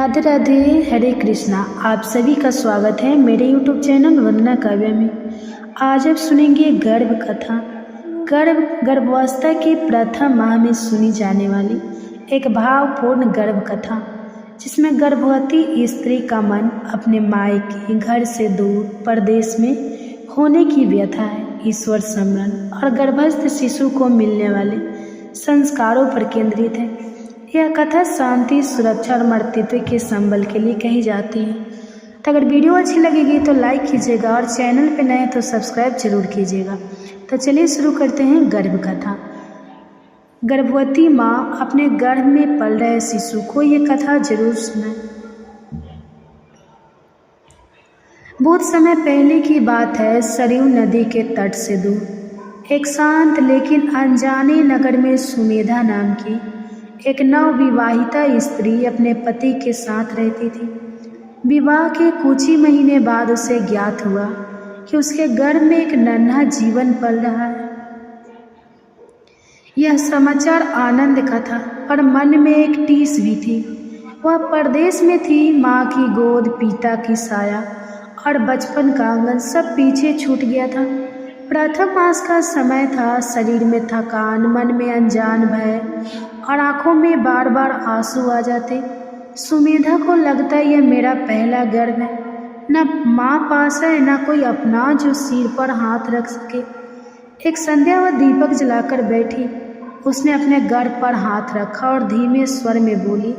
राधे राधे, हरे कृष्णा। आप सभी का स्वागत है मेरे YouTube चैनल वंदना काव्य में। आज आप सुनेंगे गर्भ कथा। गर्भावस्था के प्रथम माह में सुनी जाने वाली एक भावपूर्ण गर्भ कथा, जिसमें गर्भवती स्त्री का मन अपने मायके घर से दूर परदेश में होने की व्यथा है, ईश्वर स्मरण और गर्भस्थ शिशु को मिलने वाले संस्कारों पर केंद्रित है। यह कथा शांति, सुरक्षा और मातृत्व के संबल के लिए कही जाती है। तो अगर वीडियो अच्छी लगेगी तो लाइक कीजिएगा और चैनल पर नए तो सब्सक्राइब जरूर कीजिएगा। तो चलिए शुरू करते हैं गर्भ कथा। गर्भवती माँ अपने गर्भ में पल रहे शिशु को ये कथा जरूर सुनाए। बहुत समय पहले की बात है। सरयू नदी के तट से दूर एक शांत लेकिन अनजाने नगर में सुमेधा नाम की एक नवविवाहिता स्त्री अपने पति के साथ रहती थी। विवाह के कुछ ही महीने बाद उसे ज्ञात हुआ कि उसके गर्भ में एक नन्हा जीवन पल रहा है। यह समाचार आनंद का था, पर मन में एक टीस भी थी। वह परदेश में थी। माँ की गोद, पिता की साया और बचपन का आंगन सब पीछे छूट गया था। प्रथम मास का समय था। शरीर में थकान, मन में अनजान भय और आंखों में बार बार आंसू आ जाते। सुमेधा को लगता यह मेरा पहला गर्भ है। न माँ पास है, न कोई अपना जो सिर पर हाथ रख सके। एक संध्या वह दीपक जलाकर बैठी। उसने अपने गर्भ पर हाथ रखा और धीमे स्वर में बोली,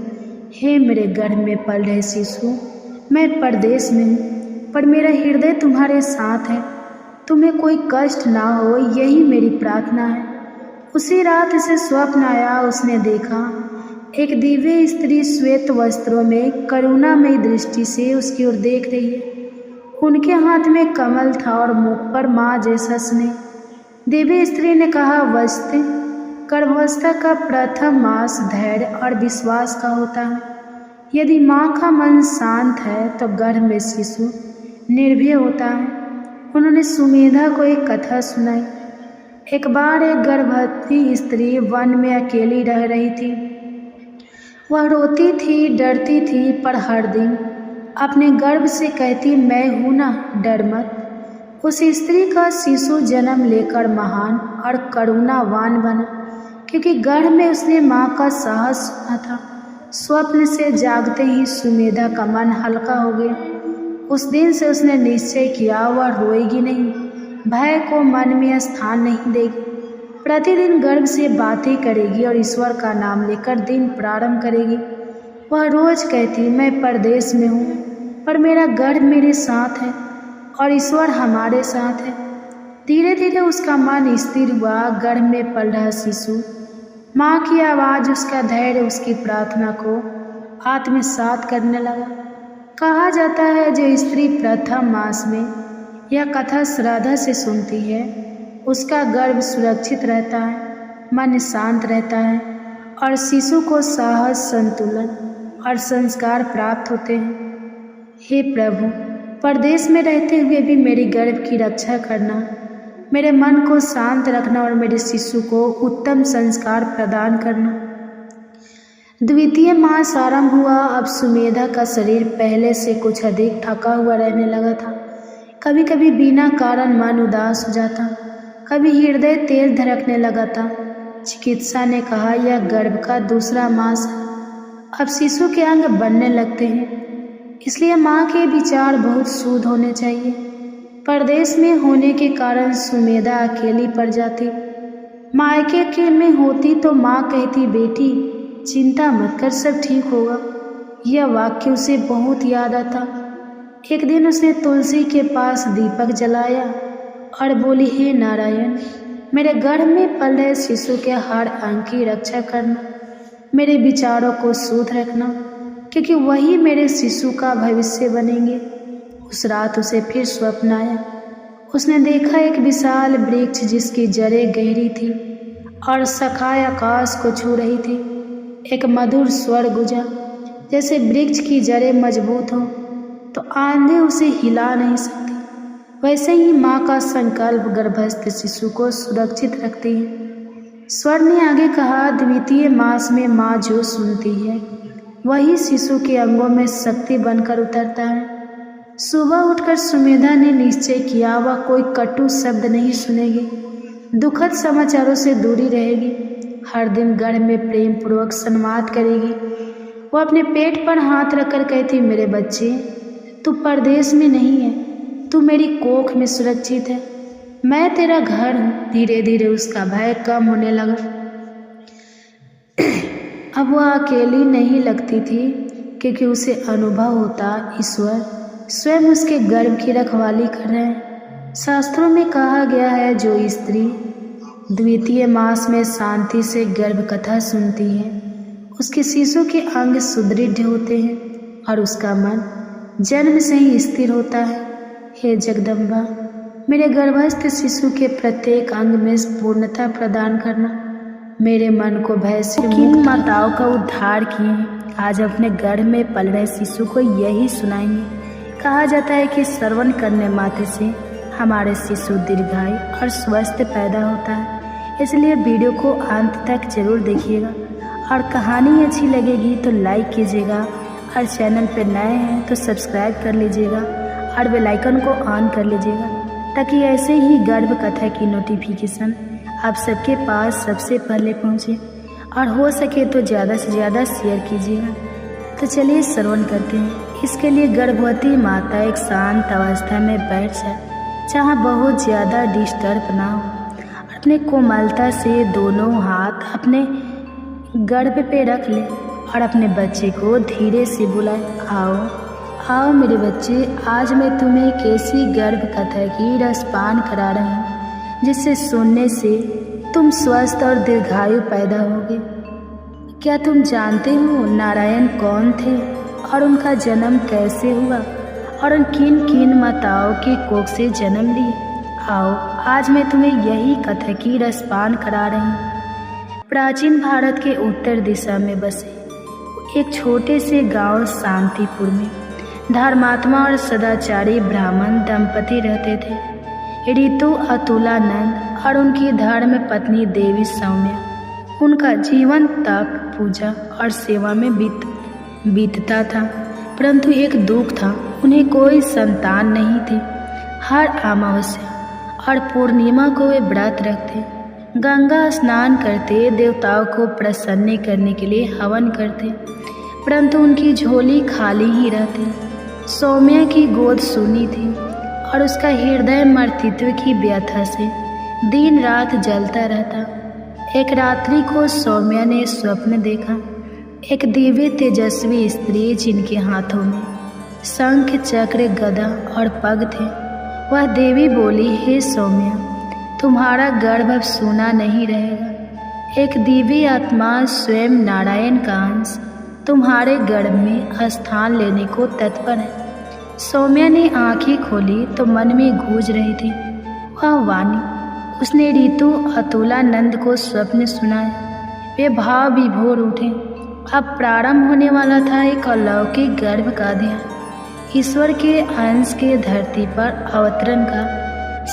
हे मेरे गर्भ में पल रहे शिशु, मैं परदेश में हूँ, पर मेरा हृदय तुम्हारे साथ है। तुम्हें कोई कष्ट ना हो, यही मेरी प्रार्थना है। उसी रात उसे स्वप्न आया। उसने देखा एक दिव्य स्त्री श्वेत वस्त्रों में करुणामयी दृष्टि से उसकी ओर देख रही है। उनके हाथ में कमल था और मुख पर माँ जैसा स्नेह। दिव्य स्त्री ने कहा, वस्ते गर्भावस्था का प्रथम मास धैर्य और विश्वास का होता है। यदि माँ का मन शांत है तो गर्भ में शिशु निर्भय होता है। उन्होंने सुमेधा को एक कथा सुनाई। एक बार एक गर्भवती स्त्री वन में अकेली रह रही थी। वह रोती थी, डरती थी, पर हर दिन अपने गर्भ से कहती, मैं हूँ ना, डर मत। उस स्त्री का शिशु जन्म लेकर महान और करुणावान बना, क्योंकि गर्भ में उसने माँ का साहस सुना था। स्वप्न से जागते ही सुमेधा का मन हल्का हो गया। उस दिन से उसने निश्चय किया वह रोएगी नहीं, भय को मन में स्थान नहीं देगी। प्रतिदिन गर्भ से बातें करेगी और ईश्वर का नाम लेकर दिन प्रारंभ करेगी। वह रोज कहती, मैं परदेश में हूँ, पर मेरा गर्भ मेरे साथ है और ईश्वर हमारे साथ है। धीरे धीरे उसका मन स्थिर हुआ। गर्भ में पल रहा शिशु, माँ की आवाज़, उसका धैर्य, उसकी प्रार्थना को आत्मसात करने लगा। कहा जाता है जो स्त्री प्रथम मास में यह कथा श्रद्धा से सुनती है, उसका गर्भ सुरक्षित रहता है, मन शांत रहता है और शिशु को साहस, संतुलन और संस्कार प्राप्त होते हैं। हे प्रभु, परदेश में रहते हुए भी मेरी गर्भ की रक्षा करना, मेरे मन को शांत रखना और मेरे शिशु को उत्तम संस्कार प्रदान करना। द्वितीय मास आरंभ हुआ। अब सुमेधा का शरीर पहले से कुछ अधिक थका हुआ रहने लगा था। कभी कभी बिना कारण मन उदास हो जाता, कभी हृदय तेज धड़कने लगा था। चिकित्सा ने कहा यह गर्भ का दूसरा मास है। अब शिशु के अंग बनने लगते हैं, इसलिए माँ के विचार बहुत शुद्ध होने चाहिए। परदेश में होने के कारण सुमेधा अकेली पड़ जाती। मायके के में होती तो माँ कहती, बेटी चिंता मत कर, सब ठीक होगा। यह वाक्य उसे बहुत याद आता। एक दिन उसने तुलसी के पास दीपक जलाया और बोली, हे नारायण, मेरे गर्भ में पल रहे शिशु के हर अंग की रक्षा करना, मेरे विचारों को शुद्ध रखना, क्योंकि वही मेरे शिशु का भविष्य बनेंगे। उस रात उसे फिर स्वप्न आया। उसने देखा एक विशाल वृक्ष जिसकी जड़ें गहरी थी और शाखाएं आकाश को छू रही थी। एक मधुर स्वर गूंजा, जैसे वृक्ष की जड़ें मजबूत हो तो आंधी उसे हिला नहीं सकती, वैसे ही माँ का संकल्प गर्भस्थ शिशु को सुरक्षित रखती है। स्वर ने आगे कहा, द्वितीय मास में माँ जो सुनती है वही शिशु के अंगों में शक्ति बनकर उतरता है। सुबह उठकर सुमेधा ने निश्चय किया वह कोई कटु शब्द नहीं सुनेगी, दुखद समाचारों से दूरी रहेगी, हर दिन गढ़ में प्रेम पूर्वक संवाद करेगी। वो अपने पेट पर हाथ रखकर कहती, मेरे बच्चे, तू परदेश में नहीं है, तू मेरी कोख में सुरक्षित है, मैं तेरा घर हूँ। धीरे धीरे उसका भय कम होने लगा। अब वह अकेली नहीं लगती थी, क्योंकि उसे अनुभव होता ईश्वर स्वयं उसके गर्भ की रखवाली कर रहे हैं। शास्त्रों में कहा गया है, जो स्त्री द्वितीय मास में शांति से गर्भ कथा सुनती है, उसके शिशु के अंग सुदृढ़ होते हैं और उसका मन जन्म से ही स्थिर होता है। हे जगदम्बा, मेरे गर्भस्थ शिशु के प्रत्येक अंग में पूर्णता प्रदान करना। मेरे मन को भय से किन माताओं का उद्धार किए हैं, आज अपने गर्भ में पल रहे शिशु को यही सुनाएंगे। कहा जाता है कि श्रवण करने मात्र से हमारे शिशु दीर्घायु और स्वस्थ पैदा होता है। इसलिए वीडियो को अंत तक जरूर देखिएगा और कहानी अच्छी लगेगी तो लाइक कीजिएगा और चैनल पर नए हैं तो सब्सक्राइब कर लीजिएगा और बेल आइकन को ऑन कर लीजिएगा, ताकि ऐसे ही गर्भ कथा की नोटिफिकेशन आप सबके पास सबसे पहले पहुंचे और हो सके तो ज़्यादा से ज़्यादा शेयर कीजिएगा। तो चलिए श्रवण करते हैं। इसके लिए गर्भवती माता एक शांत अवस्था में बैठ जाए, जहाँ बहुत ज़्यादा डिस्टर्ब ना हो। अपने कोमलता से दोनों हाथ अपने गर्भ पे रख ले और अपने बच्चे को धीरे से बुलाए, आओ आओ मेरे बच्चे, आज मैं तुम्हें एक ऐसी गर्भ कथा की रसपान करा रही हूँ जिसे सुनने से तुम स्वस्थ और दीर्घायु पैदा होगे। क्या तुम जानते हो नारायण कौन थे और उनका जन्म कैसे हुआ और उन किन किन माताओं के कोख से जन्म लिए? आओ आज मैं तुम्हें यही कथा की रसपान करा रही हूँ। प्राचीन भारत के उत्तर दिशा में बसे एक छोटे से गांव शांतिपुर में धर्मात्मा और सदाचारी ब्राह्मण दंपति रहते थे। ऋतु अतुलानंद और उनकी धर्म पत्नी देवी सौम्या। उनका जीवन तप, पूजा और सेवा में बीतता था, परंतु एक दुख था, उन्हें कोई संतान नहीं थी। हर अमावस्या और पूर्णिमा को वे व्रत रखते, गंगा स्नान करते, देवताओं को प्रसन्न करने के लिए हवन करते, परंतु उनकी झोली खाली ही रहती। सौम्या की गोद सूनी थी और उसका हृदय मर्तित्व की व्यथा से दिन रात जलता रहता। एक रात्रि को सौम्या ने स्वप्न देखा, एक दिव्य तेजस्वी स्त्री जिनके हाथों में शंख, चक्र, गदा और पग थे। वह देवी बोली, हे सौम्या, तुम्हारा गर्भ अब सूना नहीं रहेगा। एक दिव्य आत्मा स्वयं नारायण का अंश तुम्हारे गर्भ में स्थान लेने को तत्पर है। सौम्या ने आंखें खोली तो मन में गूंज रही थी वह वाणी। उसने ऋतु अतुलानंद को स्वप्न सुनाया। वे भाव विभोर उठे। अब प्रारंभ होने वाला था एक अलौकिक गर्भ का अध्ययन, ईश्वर के अंश के धरती पर अवतरण का।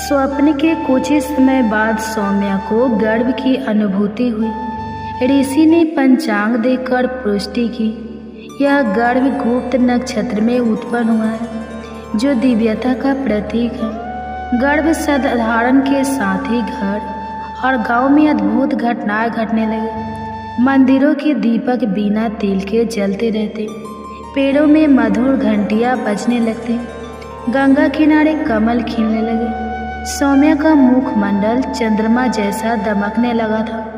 स्वप्न के कुछ ही समय बाद सौम्या को गर्भ की अनुभूति हुई। ऋषि ने पंचांग देखकर पुष्टि की, यह गर्भ गुप्त नक्षत्र में उत्पन्न हुआ है, जो दिव्यता का प्रतीक है। गर्भ साधारण के साथ ही घर और गांव में अद्भुत घटनाएं घटने लगी। मंदिरों के दीपक बिना तेल के जलते रहते, पेड़ों में मधुर घंटियां बजने लगते, गंगा किनारे कमल खिलने लगे। सौम्या का मुखमंडल चंद्रमा जैसा दमकने लगा था।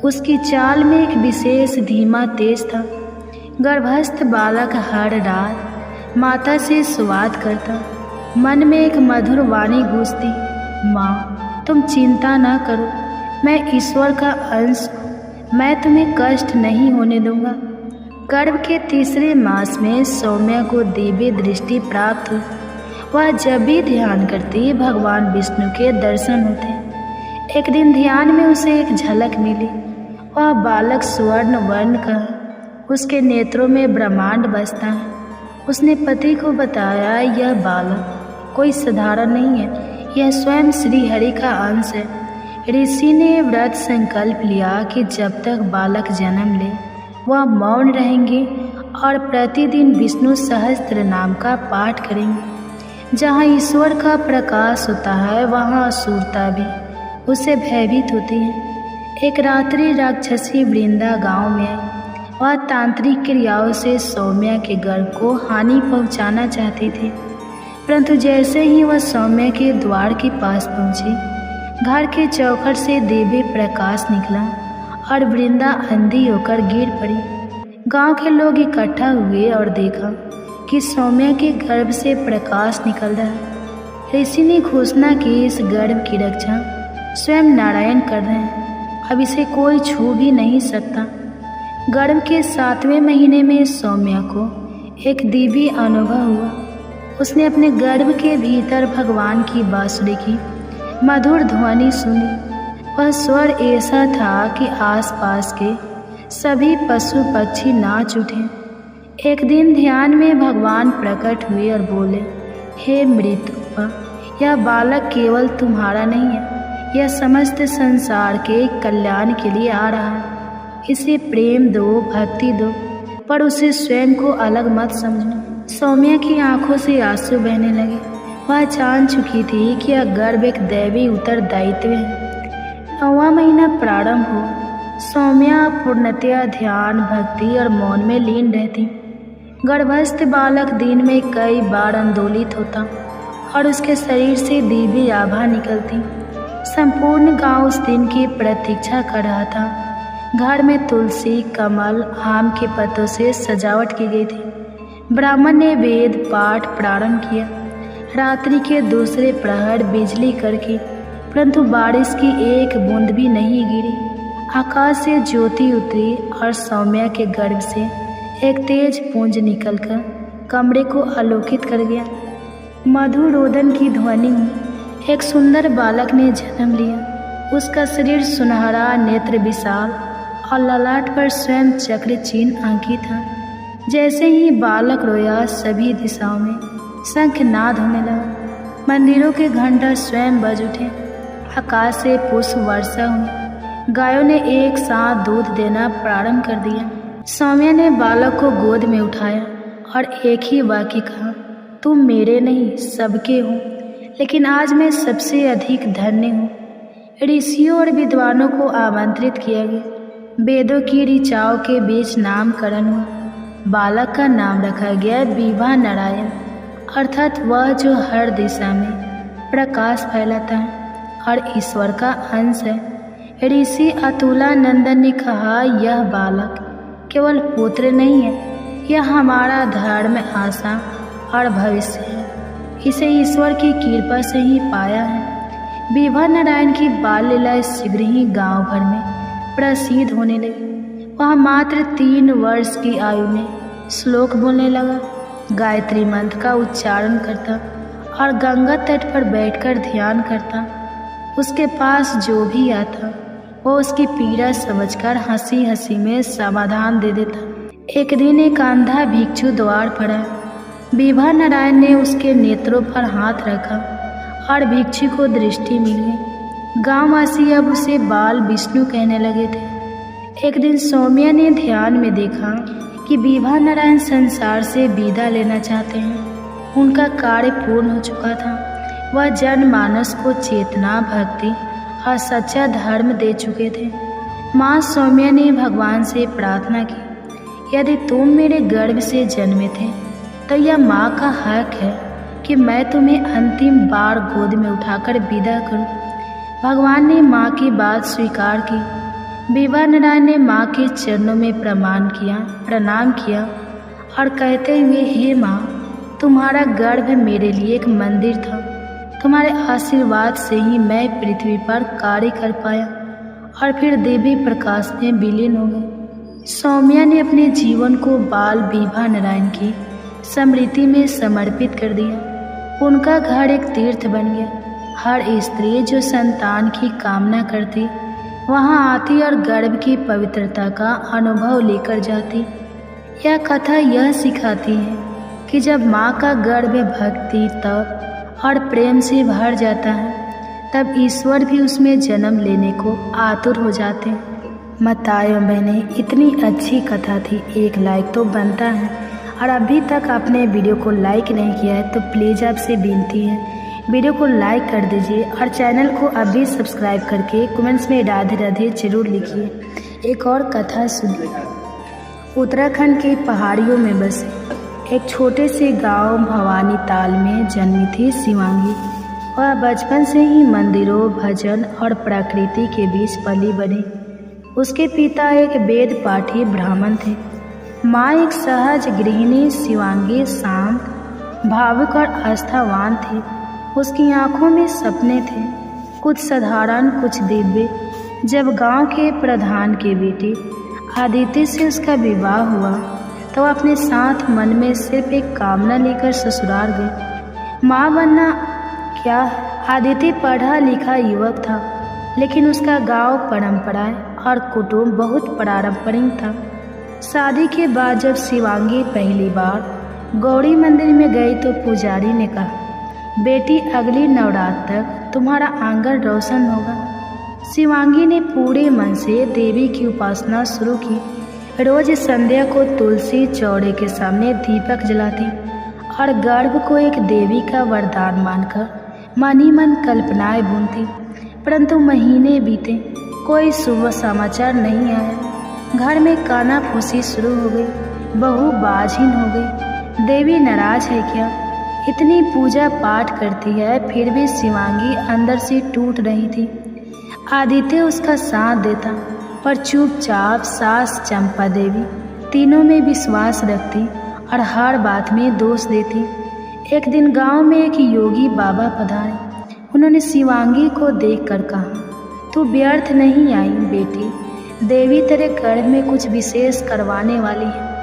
उसकी चाल में एक विशेष धीमा तेज था। गर्भस्थ बालक हर रात माता से संवाद करता। मन में एक मधुर वाणी गूंजती, माँ तुम चिंता न करो, मैं ईश्वर का अंश हूँ, मैं तुम्हें कष्ट नहीं होने दूंगा। गर्भ के तीसरे मास में सौम्या को दिव्य दृष्टि प्राप्त हुई। वह जब भी ध्यान करती भगवान विष्णु के दर्शन होते। एक दिन ध्यान में उसे एक झलक मिली। वह बालक स्वर्ण वर्ण का है, उसके नेत्रों में ब्रह्मांड बसता है। उसने पति को बताया, यह बालक कोई साधारण नहीं है, यह स्वयं श्री हरि का अंश है। ऋषि ने व्रत संकल्प लिया कि जब तक बालक जन्म ले वह मौन रहेंगे और प्रतिदिन विष्णु सहस्त्र नाम का पाठ करेंगे। जहाँ ईश्वर का प्रकाश होता है वहाँ असुरता भी उससे भयभीत होती है। एक रात्रि राक्षसी वृंदा गांव में आई। वह तांत्रिक क्रियाओं से सौम्या के गर्भ को हानि पहुंचाना चाहती थी, परंतु जैसे ही वह सौम्या के द्वार के पास पहुंची, घर के चौखट से दिव्य प्रकाश निकला और वृंदा अंधी होकर गिर पड़ी। गांव के लोग इकट्ठा हुए और देखा कि सौम्या के गर्भ से प्रकाश निकल रहा है। ऋषि ने घोषणा की, इस गर्भ की रक्षा स्वयं नारायण कर रहे हैं, अब इसे कोई छू भी नहीं सकता। गर्भ के 7वें महीने में सौम्या को एक दिव्य अनुभव हुआ। उसने अपने गर्भ के भीतर भगवान की बांसुरी की मधुर ध्वनि सुनी। वह स्वर ऐसा था कि आसपास के सभी पशु पक्षी नाच उठे। एक दिन ध्यान में भगवान प्रकट हुए और बोले, हे मृतरूपा, यह बालक केवल तुम्हारा नहीं है, यह समस्त संसार के कल्याण के लिए आ रहा है। इसे प्रेम दो, भक्ति दो, पर उसे स्वयं को अलग मत समझना। सौम्या की आंखों से आंसू बहने लगे। वह जान चुकी थी कि यह गर्भ एक दैवी उत्तरदायित्व है। 9वां महीना प्रारंभ हो। सौम्या पूर्णतया ध्यान, भक्ति और मौन में लीन रहती। गर्भस्थ बालक दिन में कई बार आंदोलित होता और उसके शरीर से दिव्य आभा निकलती। संपूर्ण गांव उस दिन की प्रतीक्षा कर रहा था। घर में तुलसी, कमल, आम के पत्तों से सजावट की गई थी। ब्राह्मण ने वेद पाठ प्रारंभ किया। रात्रि के दूसरे प्रहर बिजली कड़की, परंतु बारिश की एक बूंद भी नहीं गिरी। आकाश से ज्योति उतरी और सौम्या के गर्भ से एक तेज पुंज निकलकर कमरे को आलोकित कर गया। मधुर रोदन की ध्वनि में एक सुंदर बालक ने जन्म लिया। उसका शरीर सुनहरा, नेत्र विशाल और ललाट पर स्वयं चक्र चिन्ह अंकित था। जैसे ही बालक रोया, सभी दिशाओं में शंखनाद होने लगा। मंदिरों के घंटा स्वयं बज उठे। आकाश से पुष्प वर्षा हुई। गायों ने एक साथ दूध देना प्रारंभ कर दिया। सौम्या ने बालक को गोद में उठाया और एक ही वाक्य कहा, तुम मेरे नहीं सबके हो, लेकिन आज मैं सबसे अधिक धन्य हूँ। ऋषियों और विद्वानों को आमंत्रित किया गया। वेदों की ऋचाओं के बीच नामकरण हुआ। बालक का नाम रखा गया विभा नारायण, अर्थात वह जो हर दिशा में प्रकाश फैलाता है और ईश्वर का अंश है। ऋषि अतुलानंदन ने कहा, यह बालक केवल पुत्र नहीं है, यह हमारा धर्म, आशा और भविष्य है। इसे ईश्वर की कृपा से ही पाया है। विभा नारायण की बाल लीला शीघ्र ही गांव भर में प्रसिद्ध होने लगी। वह मात्र 3 वर्ष की आयु में श्लोक बोलने लगा, गायत्री मंत्र का उच्चारण करता और गंगा तट पर बैठकर ध्यान करता। उसके पास जो भी आता वो उसकी पीड़ा समझकर हंसी हंसी में समाधान दे देता। एक दिन एक अंधा भिक्षु द्वार पर आया। विभा नारायण ने उसके नेत्रों पर हाथ रखा और भिक्षु को दृष्टि मिल गई। गांववासी अब उसे बाल विष्णु कहने लगे थे। एक दिन सौम्या ने ध्यान में देखा कि विभा नारायण संसार से विदा लेना चाहते हैं। उनका कार्य पूर्ण हो चुका था। वह जनमानस को चेतना, भक्ति और सच्चा धर्म दे चुके थे। माँ सौम्या ने भगवान से प्रार्थना की, यदि तुम मेरे गर्भ से जन्मे थे तो यह माँ का हक है कि मैं तुम्हें अंतिम बार गोद में उठाकर विदा करूं। भगवान ने माँ की बात स्वीकार की। विभा नारायण ने माँ के चरणों में प्रणाम किया और कहते हुए, हे माँ, तुम्हारा गर्भ मेरे लिए एक मंदिर था। तुम्हारे आशीर्वाद से ही मैं पृथ्वी पर कार्य कर पाया और फिर देवी प्रकाश में विलीन हो गई। सौम्या ने अपने जीवन को बाल विभा नारायण की स्मृति में समर्पित कर दिया। उनका घर एक तीर्थ बन गया। हर स्त्री जो संतान की कामना करती वहां आती और गर्भ की पवित्रता का अनुभव लेकर जाती। यह कथा यह सिखाती है कि जब माँ का गर्भ भक्ति, तप और प्रेम से भर जाता है, तब ईश्वर भी उसमें जन्म लेने को आतुर हो जाते हैं। माताओं बहनें, इतनी अच्छी कथा थी, एक लाइक तो बनता है। और अभी तक आपने वीडियो को लाइक नहीं किया है तो प्लीज़ आपसे विनती है वीडियो को लाइक कर दीजिए और चैनल को अभी सब्सक्राइब करके कमेंट्स में राधे राधे जरूर लिखिए। एक और कथा सुनिए। उत्तराखंड के पहाड़ियों में बसे एक छोटे से गांव भवानी ताल में जन्मी थी शिवांगी। वह बचपन से ही मंदिरों, भजन और प्रकृति के बीच पली बढ़ी। उसके पिता एक वेद पाठी ब्राह्मण थे। माँ एक सहज गृहिणी। शिवांगी शांत, भावुक और आस्थावान थी। उसकी आंखों में सपने थे, कुछ साधारण कुछ दिव्य। जब गांव के प्रधान के बेटे आदित्य से उसका विवाह हुआ तो अपने साथ मन में सिर्फ एक कामना लेकर ससुराल गई, माँ बनना। क्या आदित्य पढ़ा लिखा युवक था, लेकिन उसका गांव परंपराएं और कुटुंब बहुत पारंपरिक था। शादी के बाद जब शिवांगी पहली बार गौरी मंदिर में गई तो पुजारी ने कहा, बेटी अगली नवरात्र तक तुम्हारा आंगन रोशन होगा। शिवांगी ने पूरे मन से देवी की उपासना शुरू की। रोज संध्या को तुलसी चौड़े के सामने दीपक जलाती और गर्भ को एक देवी का वरदान मानकर मन ही मन कल्पनाएं बुनती। परंतु महीने बीते, कोई शुभ समाचार नहीं आया। घर में काना फूसी शुरू हो गई, बहू बाझिन हो गई। देवी नाराज है क्या? इतनी पूजा पाठ करती है फिर भी शिवांगी अंदर से टूट रही थी। आदित्य उसका साथ देता, पर चुपचाप सास चंपा देवी तीनों में विश्वास रखती और हर बात में दोष देती। एक दिन गांव में एक योगी बाबा पधारे। उन्होंने शिवांगी को देखकर कहा, तू व्यर्थ नहीं आई बेटी, देवी तेरे गर्भ में कुछ विशेष करवाने वाली है।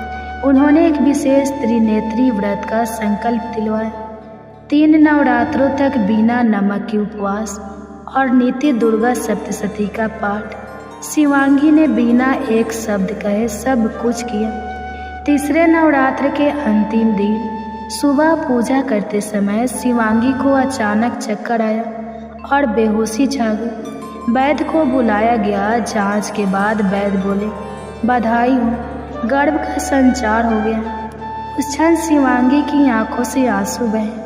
उन्होंने एक विशेष त्रिनेत्री व्रत का संकल्प दिलवाया। 3 नवरात्रों तक बिना नमक के उपवास और नित्य दुर्गा सप्तशती का पाठ। शिवांगी ने बिना एक शब्द कहे सब कुछ किया। तीसरे नवरात्र के अंतिम दिन सुबह पूजा करते समय शिवांगी को अचानक चक्कर आया और बेहोशी छा गई। वैद्य को बुलाया गया। जांच के बाद वैद्य बोले, बधाई हो, गर्भ का संचार हो गया। उस क्षण शिवांगी की आंखों से आंसू बहे।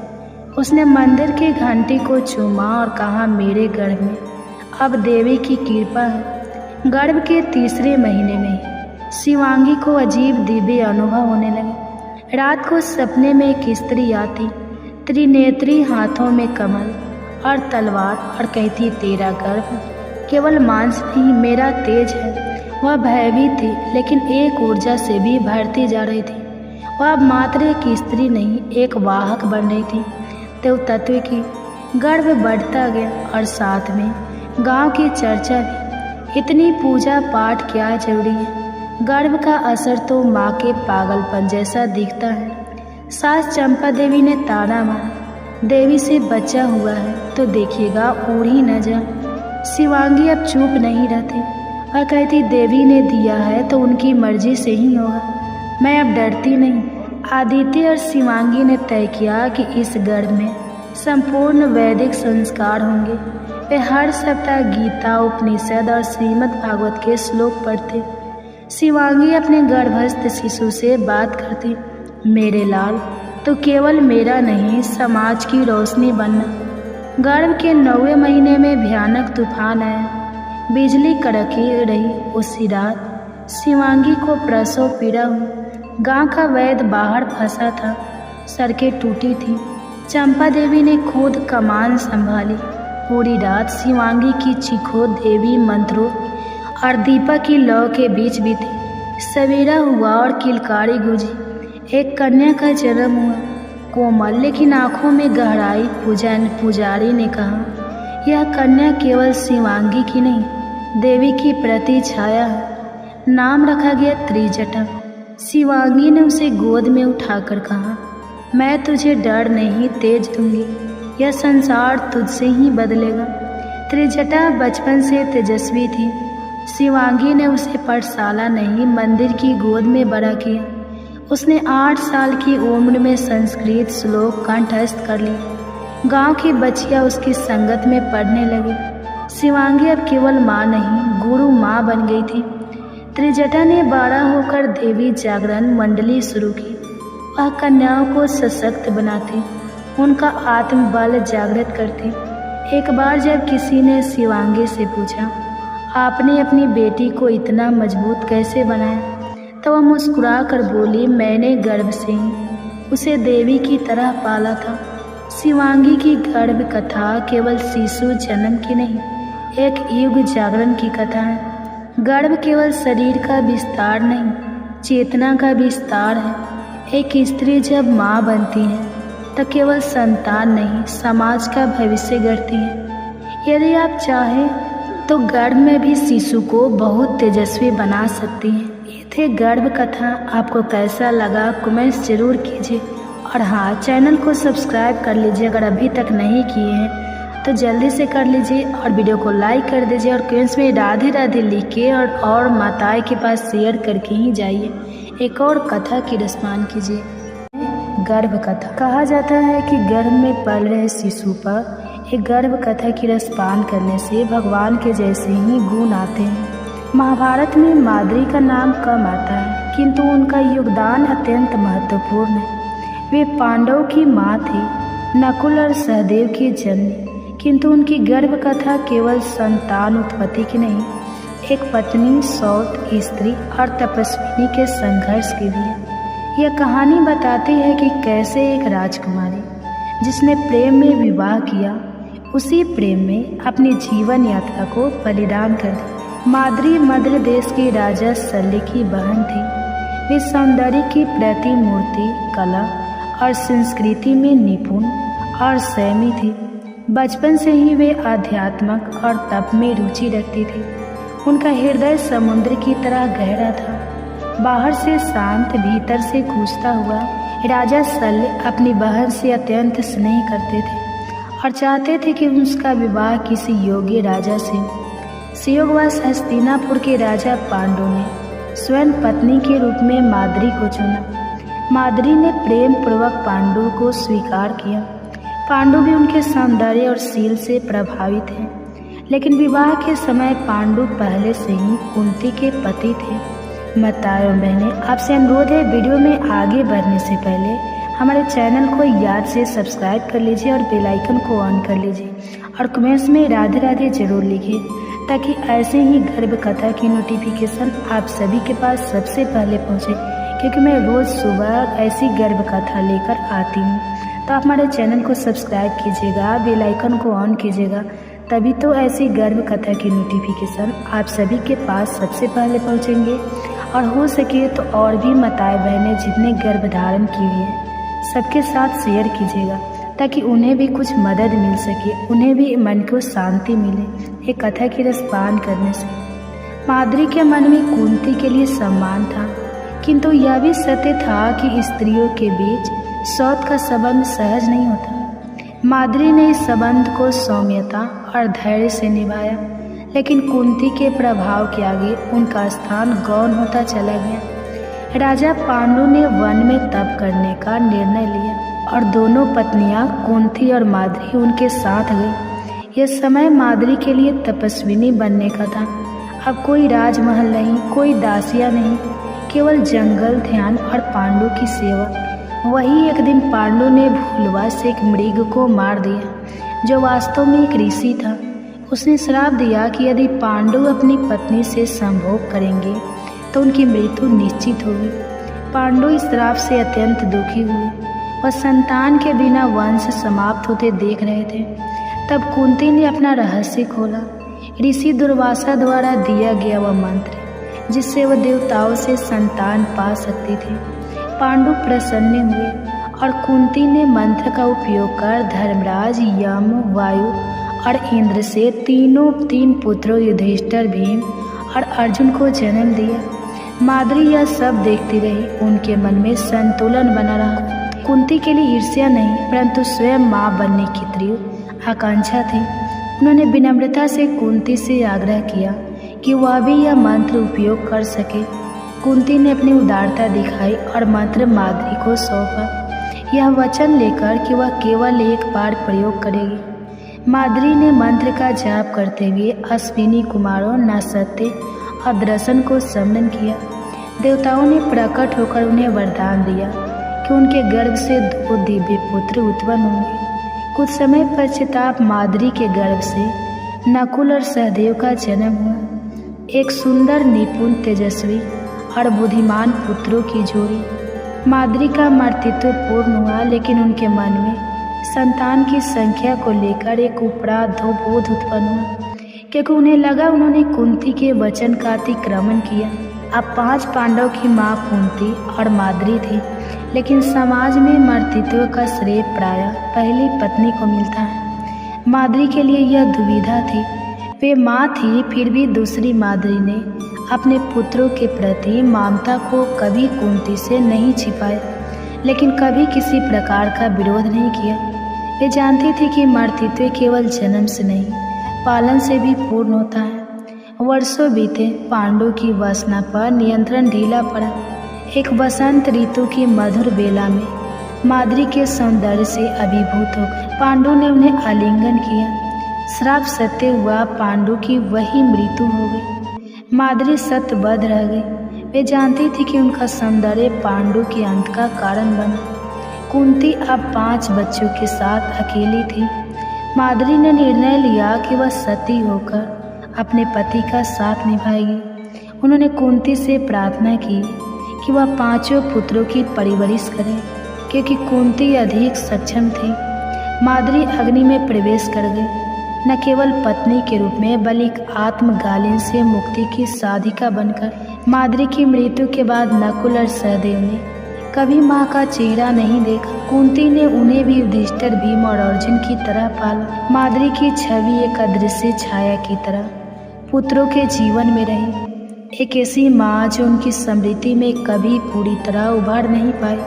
उसने मंदिर की घंटी को चूमा और कहा, मेरे गर्भ में अब देवी की कृपा है। गर्भ के तीसरे महीने में शिवांगी को अजीब दिव्य अनुभव होने लगे। रात को सपने में एक स्त्री आती, त्रिनेत्री, हाथों में कमल और तलवार, और कहती, तेरा गर्भ केवल मांस नहीं, मेरा तेज है। वह भयभीत थी, लेकिन एक ऊर्जा से भी भरती जा रही थी। वह अब मात्र एक स्त्री नहीं, एक वाहक बन रही थी देव तत्व की। गर्भ बढ़ता गया और साथ में गांव की चर्चा भी। इतनी पूजा पाठ क्या जरूरी है? गर्भ का असर तो माँ के पागलपन जैसा दिखता है। सास चंपा देवी ने ताना मारा, देवी से बच्चा हुआ है तो देखिएगा उड़ ही न जा। शिवांगी अब चुप नहीं रहती और कहती, देवी ने दिया है तो उनकी मर्जी से ही होगा, मैं अब डरती नहीं। आदित्य और शिवांगी ने तय किया कि इस गर्भ में संपूर्ण वैदिक संस्कार होंगे। वे हर सप्ताह गीता, उपनिषद और श्रीमद् भागवत के श्लोक पढ़ते। शिवांगी अपने गर्भस्थ शिशु से बात करती, मेरे लाल, तो केवल मेरा नहीं, समाज की रोशनी बनना। गर्भ के 9वें महीने में भयानक तूफान आया। बिजली कड़की रही। उसी रात शिवांगी को प्रसव पीड़ा हुई। गांव का वैद्य बाहर फंसा था, सड़कें टूटी थी। चंपा देवी ने खुद कमान संभाली। पूरी रात शिवांगी की चीखों देवी मंत्रों और दीपक की लौ के बीच बीती। सवेरा हुआ और किलकारी गूंजी। एक कन्या का जन्म हुआ, कोमल लेकिन आंखों में गहराई। पुजारी ने कहा, यह कन्या केवल शिवांगी की नहीं, देवी की प्रति छाया है। नाम रखा गया त्रिजटा। शिवांगी ने उसे गोद में उठाकर कहा, मैं तुझे डर नहीं, तेज दूंगी। यह संसार तुझसे ही बदलेगा। त्रिजटा बचपन से तेजस्वी थी। शिवांगी ने उसे पाठशाला नहीं, मंदिर की गोद में बड़ा किया। उसने 8 साल की उम्र में संस्कृत श्लोक कंठस्थ कर लिए। गांव की बच्चियां उसकी संगत में पढ़ने लगी। शिवांगी अब केवल माँ नहीं, गुरु माँ बन गई थी। त्रिजटा ने बड़ा होकर देवी जागरण मंडली शुरू की। वह कन्याओं को सशक्त बनाती, उनका आत्मबल जागृत करती। एक बार जब किसी ने शिवांगी से पूछा, आपने अपनी बेटी को इतना मजबूत कैसे बनाया, तो वह मुस्कुरा कर बोली, मैंने गर्भ से ही उसे देवी की तरह पाला था। शिवांगी की गर्भ कथा केवल शिशु जन्म की नहीं, एक युग जागरण की कथा है। गर्भ केवल शरीर का विस्तार नहीं, चेतना का विस्तार है। एक स्त्री जब माँ बनती है तो केवल संतान नहीं, समाज का भविष्य गढ़ती है। यदि आप चाहें तो गर्भ में भी शिशु को बहुत तेजस्वी बना सकती हैं। ये थे गर्भ कथा। आपको कैसा लगा कमेंट्स जरूर कीजिए, और हाँ, चैनल को सब्सक्राइब कर लीजिए अगर अभी तक नहीं किए हैं तो जल्दी से कर लीजिए, और वीडियो को लाइक कर दीजिए, और कमेंट्स में राधे राधे लिख के और माताएं के पास शेयर करके ही जाइए। एक और कथा की रसपान कीजिए। गर्भ कथा। कहा जाता है कि गर्भ में पल रहे शिशु पर एक गर्भ कथा की रसपान करने से भगवान के जैसे ही गुण आते हैं। महाभारत में माद्री का नाम कम आता है, किंतु उनका योगदान अत्यंत महत्वपूर्ण है। वे पांडव की माँ थी, नकुल और सहदेव की जननी, किंतु उनकी गर्भ कथा केवल संतान उत्पत्ति की नहीं, एक पत्नी, सौत स्त्री और तपस्विनी के संघर्ष की भी है। यह कहानी बताती है कि कैसे एक राजकुमारी जिसने प्रेम में विवाह किया, उसी प्रेम में अपनी जीवन यात्रा को बलिदान कर दी। माद्री मद्र देश के राजा शल्य की बहन थी। वे सौंदर्य की प्रतिमूर्ति, कला और संस्कृति में निपुण और संयमी थी। बचपन से ही वे आध्यात्मक और तप में रुचि रखती थी। उनका हृदय समुद्र की तरह गहरा था, बाहर से शांत, भीतर से गूंजता हुआ। राजा शल्य अपनी बहन से अत्यंत स्नेह करते थे और चाहते थे कि उसका विवाह किसी योग्य राजा से हो। संयोगवश हस्तिनापुर के राजा पांडु ने स्वयं पत्नी के रूप में माद्री को चुना। माद्री ने प्रेम पूर्वक पांडु को स्वीकार किया। पांडु भी उनके सौंदर्य और शील से प्रभावित हैं, लेकिन विवाह के समय पांडु पहले से ही कुंती के पति थे। माताओं बहनें, आपसे अनुरोध है, वीडियो में आगे बढ़ने से पहले हमारे चैनल को याद से सब्सक्राइब कर लीजिए और बेल आइकन को ऑन कर लीजिए, और कमेंट्स में राधे राधे जरूर लिखिए, ताकि ऐसे ही गर्भ कथा की नोटिफिकेशन आप सभी के पास सबसे पहले पहुंचे, क्योंकि मैं रोज़ सुबह ऐसी गर्भ कथा लेकर आती हूं। तो आप हमारे चैनल को सब्सक्राइब कीजिएगा, बेल आइकन को ऑन कीजिएगा, तभी तो ऐसी गर्भ कथा की नोटिफिकेशन आप सभी के पास सबसे पहले पहुंचेंगे। और हो सके तो और भी माताएं बहनें जितने गर्भ धारण की हुई है सबके साथ शेयर कीजिएगा, ताकि उन्हें भी कुछ मदद मिल सके, उन्हें भी मन को शांति मिले एक कथा की रसपान करने से। माद्री के मन में कुंती के लिए सम्मान था, किंतु यह भी सत्य था कि स्त्रियों के बीच सौत का संबंध सहज नहीं होता। माद्री ने इस संबंध को सौम्यता और धैर्य से निभाया, लेकिन कुंती के प्रभाव के आगे उनका स्थान गौण होता चला गया। राजा पांडु ने वन में तप करने का निर्णय लिया और दोनों पत्नियां कुंती और माद्री उनके साथ गई। यह समय माद्री के लिए तपस्विनी बनने का था। अब कोई राजमहल नहीं, कोई दासियां नहीं, केवल जंगल, ध्यान और पांडु की सेवा। वही एक दिन पांडु ने भूलवश एक मृग को मार दिया, जो वास्तव में एक ऋषि था। उसने श्राप दिया कि यदि पांडु अपनी पत्नी से संभोग करेंगे तो उनकी मृत्यु निश्चित होगी। पांडु इस श्राप से अत्यंत दुखी हुए। वह संतान के बिना वंश समाप्त होते देख रहे थे। तब कुंती ने अपना रहस्य खोला। ऋषि दुर्वासा द्वारा दिया गया वह मंत्र, जिससे वह देवताओं से संतान पा सकती थी। पांडु प्रसन्न हुए और कुंती ने मंत्र का उपयोग कर धर्मराज, यम, वायु और इंद्र से तीन पुत्रों युधिष्ठिर, भीम और अर्जुन को जन्म दिया। माद्री यह सब देखती रही। उनके मन में संतुलन बना रहा। कुंती के लिए ईर्ष्या नहीं, परंतु स्वयं माँ बनने की तीव्र आकांक्षा थी। उन्होंने विनम्रता से कुंती से आग्रह किया कि वह भी यह मंत्र उपयोग कर सके। कुंती ने अपनी उदारता दिखाई और मंत्र माद्री को सौंपा, यह वचन लेकर कि वह केवल एक बार प्रयोग करेगी। माद्री ने मंत्र का जाप करते हुए अश्विनी कुमारों नसत्य और दर्शन को सम्मन किया। देवताओं ने प्रकट होकर उन्हें वरदान दिया कि उनके गर्भ से 2 दिव्य पुत्र उत्पन्न होंगे। कुछ समय पश्चात माद्री के गर्भ से नकुल और सहदेव का जन्म हुआ। एक सुंदर, निपुण, तेजस्वी और बुद्धिमान पुत्रों की जोड़ी। माद्री का मातृत्व पूर्ण हुआ, लेकिन उनके मन में संतान की संख्या को लेकर एक उपराध बोध उत्पन्न हुआ, क्योंकि उन्हें लगा उन्होंने कुंती के वचन का अतिक्रमण किया। अब 5 पांडव की माँ कुंती और माद्री थी, लेकिन समाज में मातृत्व का श्रेय प्रायः पहली पत्नी को मिलता है। माद्री के लिए यह दुविधा थी। वे माँ थी, फिर भी दूसरी माद्री ने अपने पुत्रों के प्रति ममता को कभी कुंती से नहीं छिपाया, लेकिन कभी किसी प्रकार का विरोध नहीं किया। वे जानती थी कि मातृत्व केवल जन्म से नहीं, पालन से भी पूर्ण होता है। वर्षों बीते, पांडवों की वासना पर नियंत्रण ढीला पड़ा। एक वसंत ऋतु की मधुर बेला में माद्री के सौंदर्य से अभिभूत हो गए। पांडु ने उन्हें आलिंगन किया। श्राप सत्य हुआ, पांडु की वही मृत्यु हो गई। माद्री सत्यबद्ध रह गई। वे जानती थी कि उनका सौंदर्य पांडु के अंत का कारण बना। कुंती अब 5 बच्चों के साथ अकेली थी। माद्री ने निर्णय लिया कि वह सती होकर अपने पति का साथ निभाएगी। उन्होंने कुंती से प्रार्थना की कि वह 5 पुत्रों की परवरिश करे, क्योंकि कुंती अधिक सक्षम थी। माद्री अग्नि में प्रवेश कर गई, न केवल पत्नी के रूप में बल्कि आत्मगालिन से मुक्ति की साधिका बनकर। माद्री की मृत्यु के बाद नकुल और सहदेव ने कभी माँ का चेहरा नहीं देखा। कुंती ने उन्हें भी युधिष्ठिर, भीम और अर्जुन की तरह पाला। माद्री की छवि एक अदृश्य छाया की तरह पुत्रों के जीवन में रही, एक ऐसी माँ जो उनकी स्मृति में कभी पूरी तरह उभर नहीं पाई।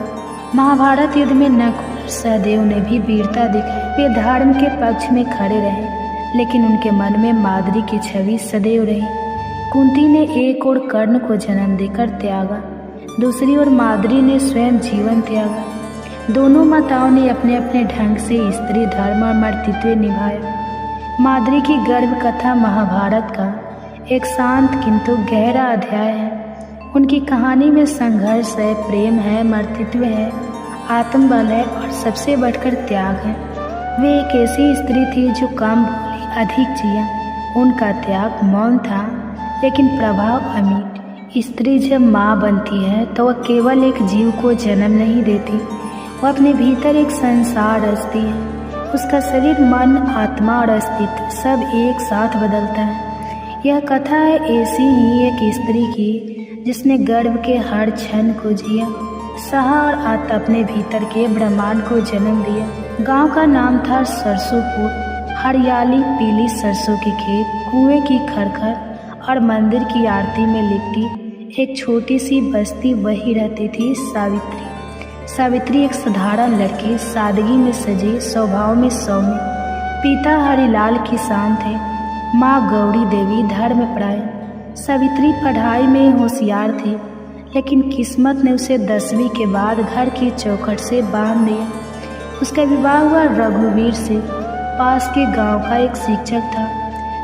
महाभारत युद्ध में नकुल और सहदेव ने भी वीरता दिखाई। वे धर्म के पक्ष में खड़े रहे, लेकिन उनके मन में माद्री की छवि सदैव रही। कुंती ने एक ओर कर्ण को जन्म देकर त्यागा, दूसरी ओर माद्री ने स्वयं जीवन त्यागा। दोनों माताओं ने अपने अपने ढंग से स्त्री धर्म और मातृत्व निभाया। माद्री की गर्भ कथा महाभारत का एक शांत किंतु गहरा अध्याय है। उनकी कहानी में संघर्ष है, प्रेम है, मातृत्व है, आत्मबल है और सबसे बढ़कर त्याग है। वे एक ऐसी स्त्री थी जो कम बोली, अधिक जिया। उनका त्याग मौन था, लेकिन प्रभाव अमिट। स्त्री जब माँ बनती है तो वह केवल एक जीव को जन्म नहीं देती, वह अपने भीतर एक संसार रचती है। उसका शरीर, मन, आत्मा और अस्तित्व सब एक साथ बदलता है। यह कथा है ऐसी ही एक स्त्री की जिसने गर्भ के हर क्षण को जिया, सहा और अपने भीतर के ब्रह्मांड को जन्म दिया। गांव का नाम था सरसोंपुर। हरियाली, पीली सरसों के खेत, कुएं की खरखर और मंदिर की आरती में लिपटी एक छोटी सी बस्ती, वही रहती थी सावित्री। सावित्री एक साधारण लड़की, सादगी में सजी, स्वभाव में सौम्य। पिता हरिलाल किसान थे, माँ गौरी देवी धर्मपरायण। सावित्री पढ़ाई में होशियार थी, लेकिन किस्मत ने उसे 10वीं के बाद घर की चौखट से बांध दिया। उसका विवाह हुआ रघुवीर से, पास के गांव का एक शिक्षक था।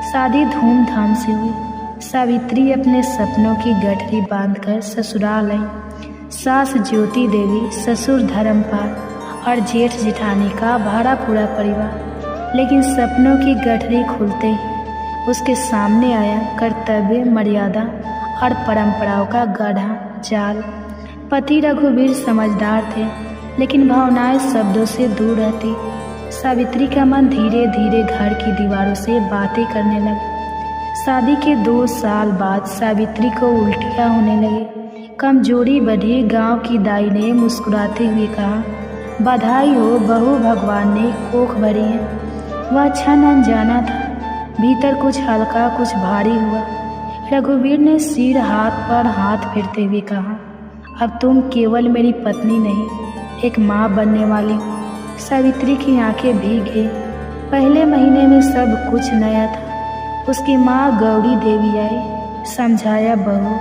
शादी धूमधाम से हुई। सावित्री अपने सपनों की गठरी बांधकर ससुराल आई। सास ज्योति देवी, ससुर धर्मपाल और जेठ जेठानी का भरा पूरा परिवार। लेकिन सपनों की गठरी खुलते ही उसके सामने आया कर्तव्य, मर्यादा और परंपराओं का गाढ़ा जाल। पति रघुवीर समझदार थे, लेकिन भावनाएं शब्दों से दूर रहती। सावित्री का मन धीरे धीरे घर की दीवारों से बातें करने लगा। शादी के 2 साल बाद सावित्री को उल्टियाँ होने लगी, कमजोरी बढ़ी। गांव की दाई ने मुस्कुराते हुए कहा, बधाई हो बहू, भगवान ने कोख भरी है। वह क्षण अनजाना था, भीतर कुछ हल्का कुछ भारी हुआ। रघुवीर ने सिर हाथ पर हाथ फेरते हुए कहा, अब तुम केवल मेरी पत्नी नहीं, एक माँ बनने वाली हो। सावित्री की आंखें भीग गई। पहले महीने में सब कुछ नया था। उसकी माँ गौरी देवी आई, समझाया, बहू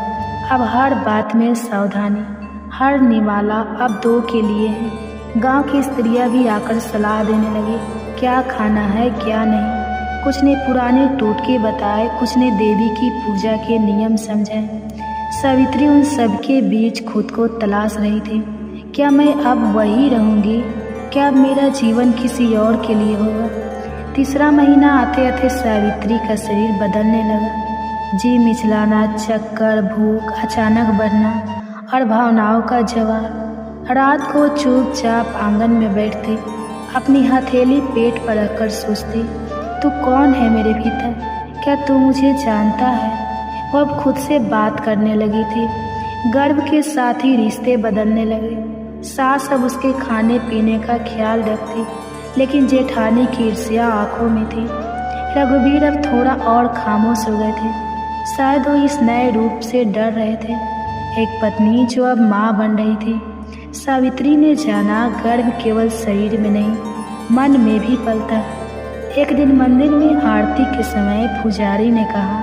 अब हर बात में सावधानी, हर निवाला अब 2 के लिए है। गांव की स्त्रियां भी आकर सलाह देने लगी, क्या खाना है क्या नहीं। कुछ ने पुराने टोटके बताए, कुछ ने देवी की पूजा के नियम समझाए। सावित्री उन सब के बीच खुद को तलाश रही थी। क्या मैं अब वही रहूंगी? क्या अब मेरा जीवन किसी और के लिए होगा? तीसरा महीना आते आते सावित्री का शरीर बदलने लगा। जी मिचलाना, चक्कर, भूख अचानक बढ़ना और भावनाओं का जवाब। रात को चुपचाप आंगन में बैठती, अपनी हथेली पेट पर रखकर सोचती, तू कौन है मेरे भीतर? क्या तू मुझे जानता है? वो अब खुद से बात करने लगी थी। गर्भ के साथ ही रिश्ते बदलने लगे। सास अब उसके खाने पीने का ख्याल रखती, लेकिन जेठानी की ईर्ष्या आंखों में थी। रघुवीर अब थोड़ा और खामोश हो गए थे। शायद वो इस नए रूप से डर रहे थे। एक पत्नी जो अब माँ बन रही थी। सावित्री ने जाना गर्भ केवल शरीर में नहीं, मन में भी पलता। एक दिन मंदिर में आरती के समय पुजारी ने कहा,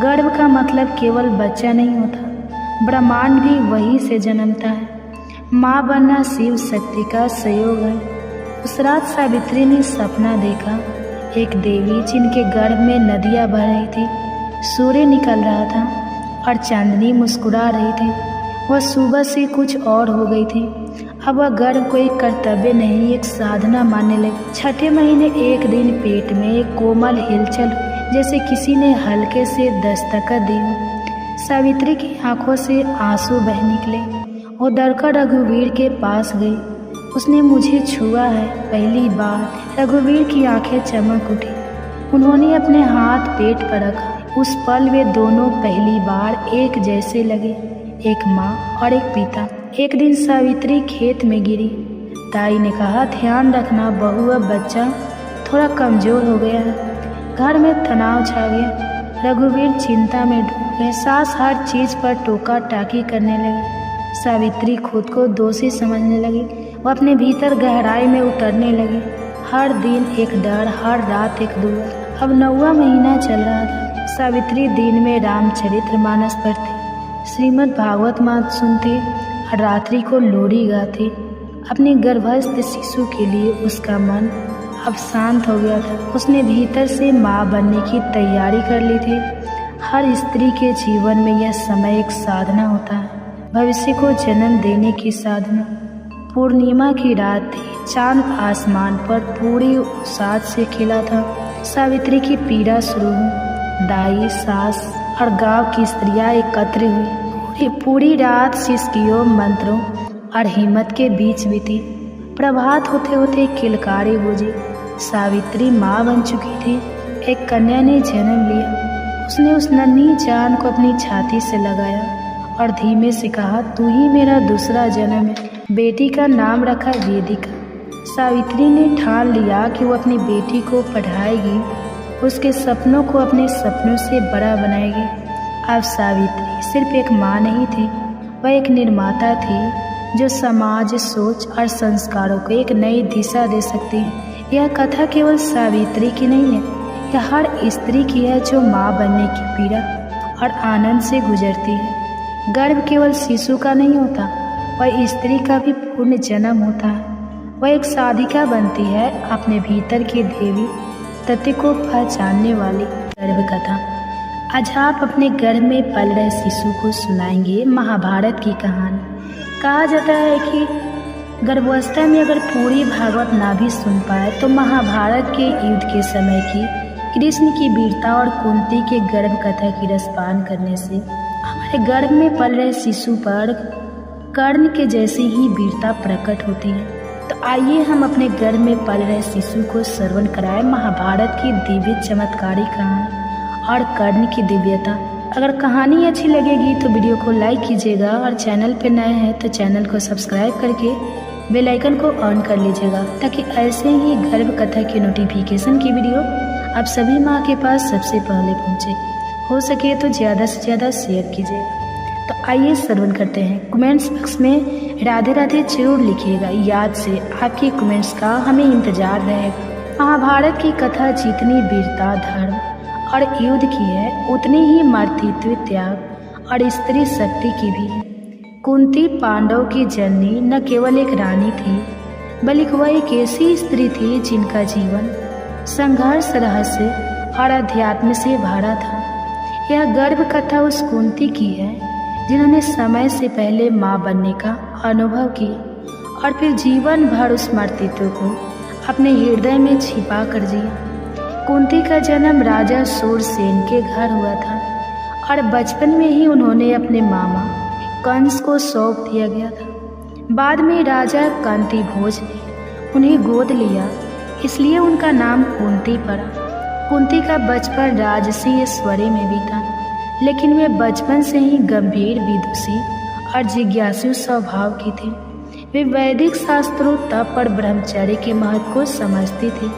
गर्भ का मतलब केवल बच्चा नहीं होता, ब्रह्मांड भी वही से जन्मता है। माँ बनना शिव शक्ति का संयोग है। उस रात सावित्री ने सपना देखा, एक देवी जिनके गर्भ में नदियाँ बह रही थी, सूर्य निकल रहा था और चांदनी मुस्कुरा रही थी। वह सुबह से कुछ और हो गई थी। अब वह गर्भ को एक कर्तव्य नहीं, एक साधना मानने लगी। छठे महीने एक दिन पेट में एक कोमल हिलचल, जैसे किसी ने हल्के से दस्तक दी हो। सावित्री की आंखों से आंसू बह निकले। वो डरकर रघुवीर के पास गई। उसने मुझे छुआ है पहली बार। रघुवीर की आंखें चमक उठी। उन्होंने अपने हाथ पेट पर रखा। उस पल वे दोनों पहली बार एक जैसे लगे, एक माँ और एक पिता। एक दिन सावित्री खेत में गिरी। ताई ने कहा, ध्यान रखना बहू, अब बच्चा थोड़ा कमजोर हो गया है। घर में तनाव छा गया। रघुवीर चिंता में डूब गए। सास हर चीज पर टोका टाकी करने लगी। सावित्री खुद को दोषी समझने लगी। वो अपने भीतर गहराई में उतरने लगी। हर दिन एक डर, हर रात एक दुआ। अब 9वां महीना चल रहा था। सावित्री दिन में रामचरितमानस पढ़ती, श्रीमद् भागवत मात सुनती और रात्रि को लोरी गाती। अपने गर्भस्थ शिशु के लिए उसका मन अब शांत हो गया था। उसने भीतर से माँ बनने की तैयारी कर ली थी। हर स्त्री के जीवन में यह समय एक साधना होता है, भविष्य को जन्म देने की साधना। पूर्णिमा की रात थी। चांद आसमान पर पूरी साथ से खिला था। सावित्री की पीड़ा शुरू हुई। दाई, सास और गांव की स्त्रियां एकत्र हुई। पूरी रात सिसकियों, मंत्रों और हिम्मत के बीच बीती। प्रभात होते होते किलकारी बूझी। सावित्री माँ बन चुकी थी। एक कन्या ने जन्म लिया। उसने उस नन्ही जान को अपनी छाती से लगाया और धीमे से कहा, तू ही मेरा दूसरा जन्म है। बेटी का नाम रखा वेदिका। सावित्री ने ठान लिया कि वो अपनी बेटी को पढ़ाएगी, उसके सपनों को अपने सपनों से बड़ा बनाएगी। अब सावित्री सिर्फ एक माँ नहीं थी, वह एक निर्माता थी जो समाज, सोच और संस्कारों को एक नई दिशा दे सकती है। यह कथा केवल सावित्री की नहीं है, यह हर स्त्री की है जो माँ बनने की पीड़ा और आनंद से गुजरती है। गर्भ केवल शिशु का नहीं होता, वह स्त्री का भी पूर्ण जन्म होता है। वह एक साधिका बनती है, अपने भीतर की देवी तत्व को पहचानने वाली। गर्भ कथा। आज आप अपने गर्भ में पल रहे शिशु को सुनाएंगे महाभारत की कहानी। कहा जाता है कि गर्भावस्था में अगर पूरी भागवत ना भी सुन पाए तो महाभारत के युद्ध के समय की कृष्ण की वीरता और कुंती के गर्भ कथा की रसपान करने से हमारे गर्भ में पल रहे शिशु पर कर्ण के जैसी ही वीरता प्रकट होती है। तो आइए हम अपने गर्भ में पल रहे शिशु को श्रवण कराएं महाभारत की दिव्य चमत्कारी कहानी और कर्ण की दिव्यता। अगर कहानी अच्छी लगेगी तो वीडियो को लाइक कीजिएगा और चैनल पर नए हैं तो चैनल को सब्सक्राइब करके बेल आइकन को ऑन कर लीजिएगा, ताकि ऐसे ही गर्भ कथा की नोटिफिकेशन की वीडियो आप सभी माँ के पास सबसे पहले पहुँचे। हो सके तो ज़्यादा से ज़्यादा शेयर कीजिए। तो आइए श्रवण करते हैं। कमेंट्स बॉक्स में राधे राधे जरूर लिखिएगा। याद से आपके कमेंट्स का हमें इंतजार रहेगा। महाभारत की कथा जितनी वीरता, धर्म और युद्ध की है, उतनी ही मातृत्व, त्याग और स्त्री शक्ति की भी है। कुंती पांडव की जननी न केवल एक रानी थी, बल्कि वह एक ऐसी स्त्री थी जिनका जीवन संघर्ष, रहस्य और अध्यात्म से भरा था। यह गर्भ कथा उस कुंती की है जिन्होंने समय से पहले माँ बनने का अनुभव किया और फिर जीवन भर उस मर्तित्व को अपने हृदय में छिपा कर जिया। कुंती का जन्म राजा सूरसेन के घर हुआ था और बचपन में ही उन्होंने अपने मामा कंस को सौंप दिया गया था। बाद में राजा कांति भोज ने उन्हें गोद लिया, इसलिए उनका नाम कुंती पड़ा। कुंती का बचपन राजसी ऐश्वर्य में बीता, लेकिन वे बचपन से ही गंभीर, विदुषी और जिज्ञासु स्वभाव की थी। वे वैदिक शास्त्रों, तप और ब्रह्मचर्य के महत्व को समझती थी।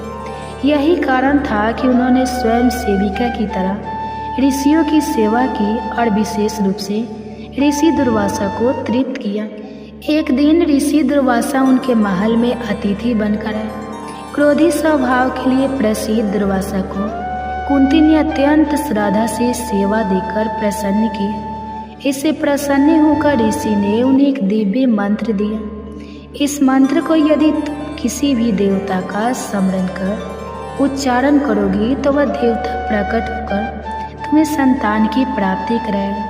यही कारण था कि उन्होंने स्वयं सेविका की तरह ऋषियों की सेवा की और विशेष रूप से ऋषि दुर्वासा को तृप्त किया। एक दिन ऋषि दुर्वासा उनके महल में अतिथि बनकर आए। क्रोधी स्वभाव के लिए प्रसिद्ध दुर्वासा को कुंती ने अत्यंत श्रद्धा से सेवा देकर प्रसन्न किया। इससे प्रसन्न होकर ऋषि ने उन्हें एक दिव्य मंत्र दिया। इस मंत्र को यदि तुम किसी भी देवता का स्मरण कर उच्चारण करोगी तो वह देवता प्रकट होकर तुम्हें संतान की प्राप्ति कराएगा।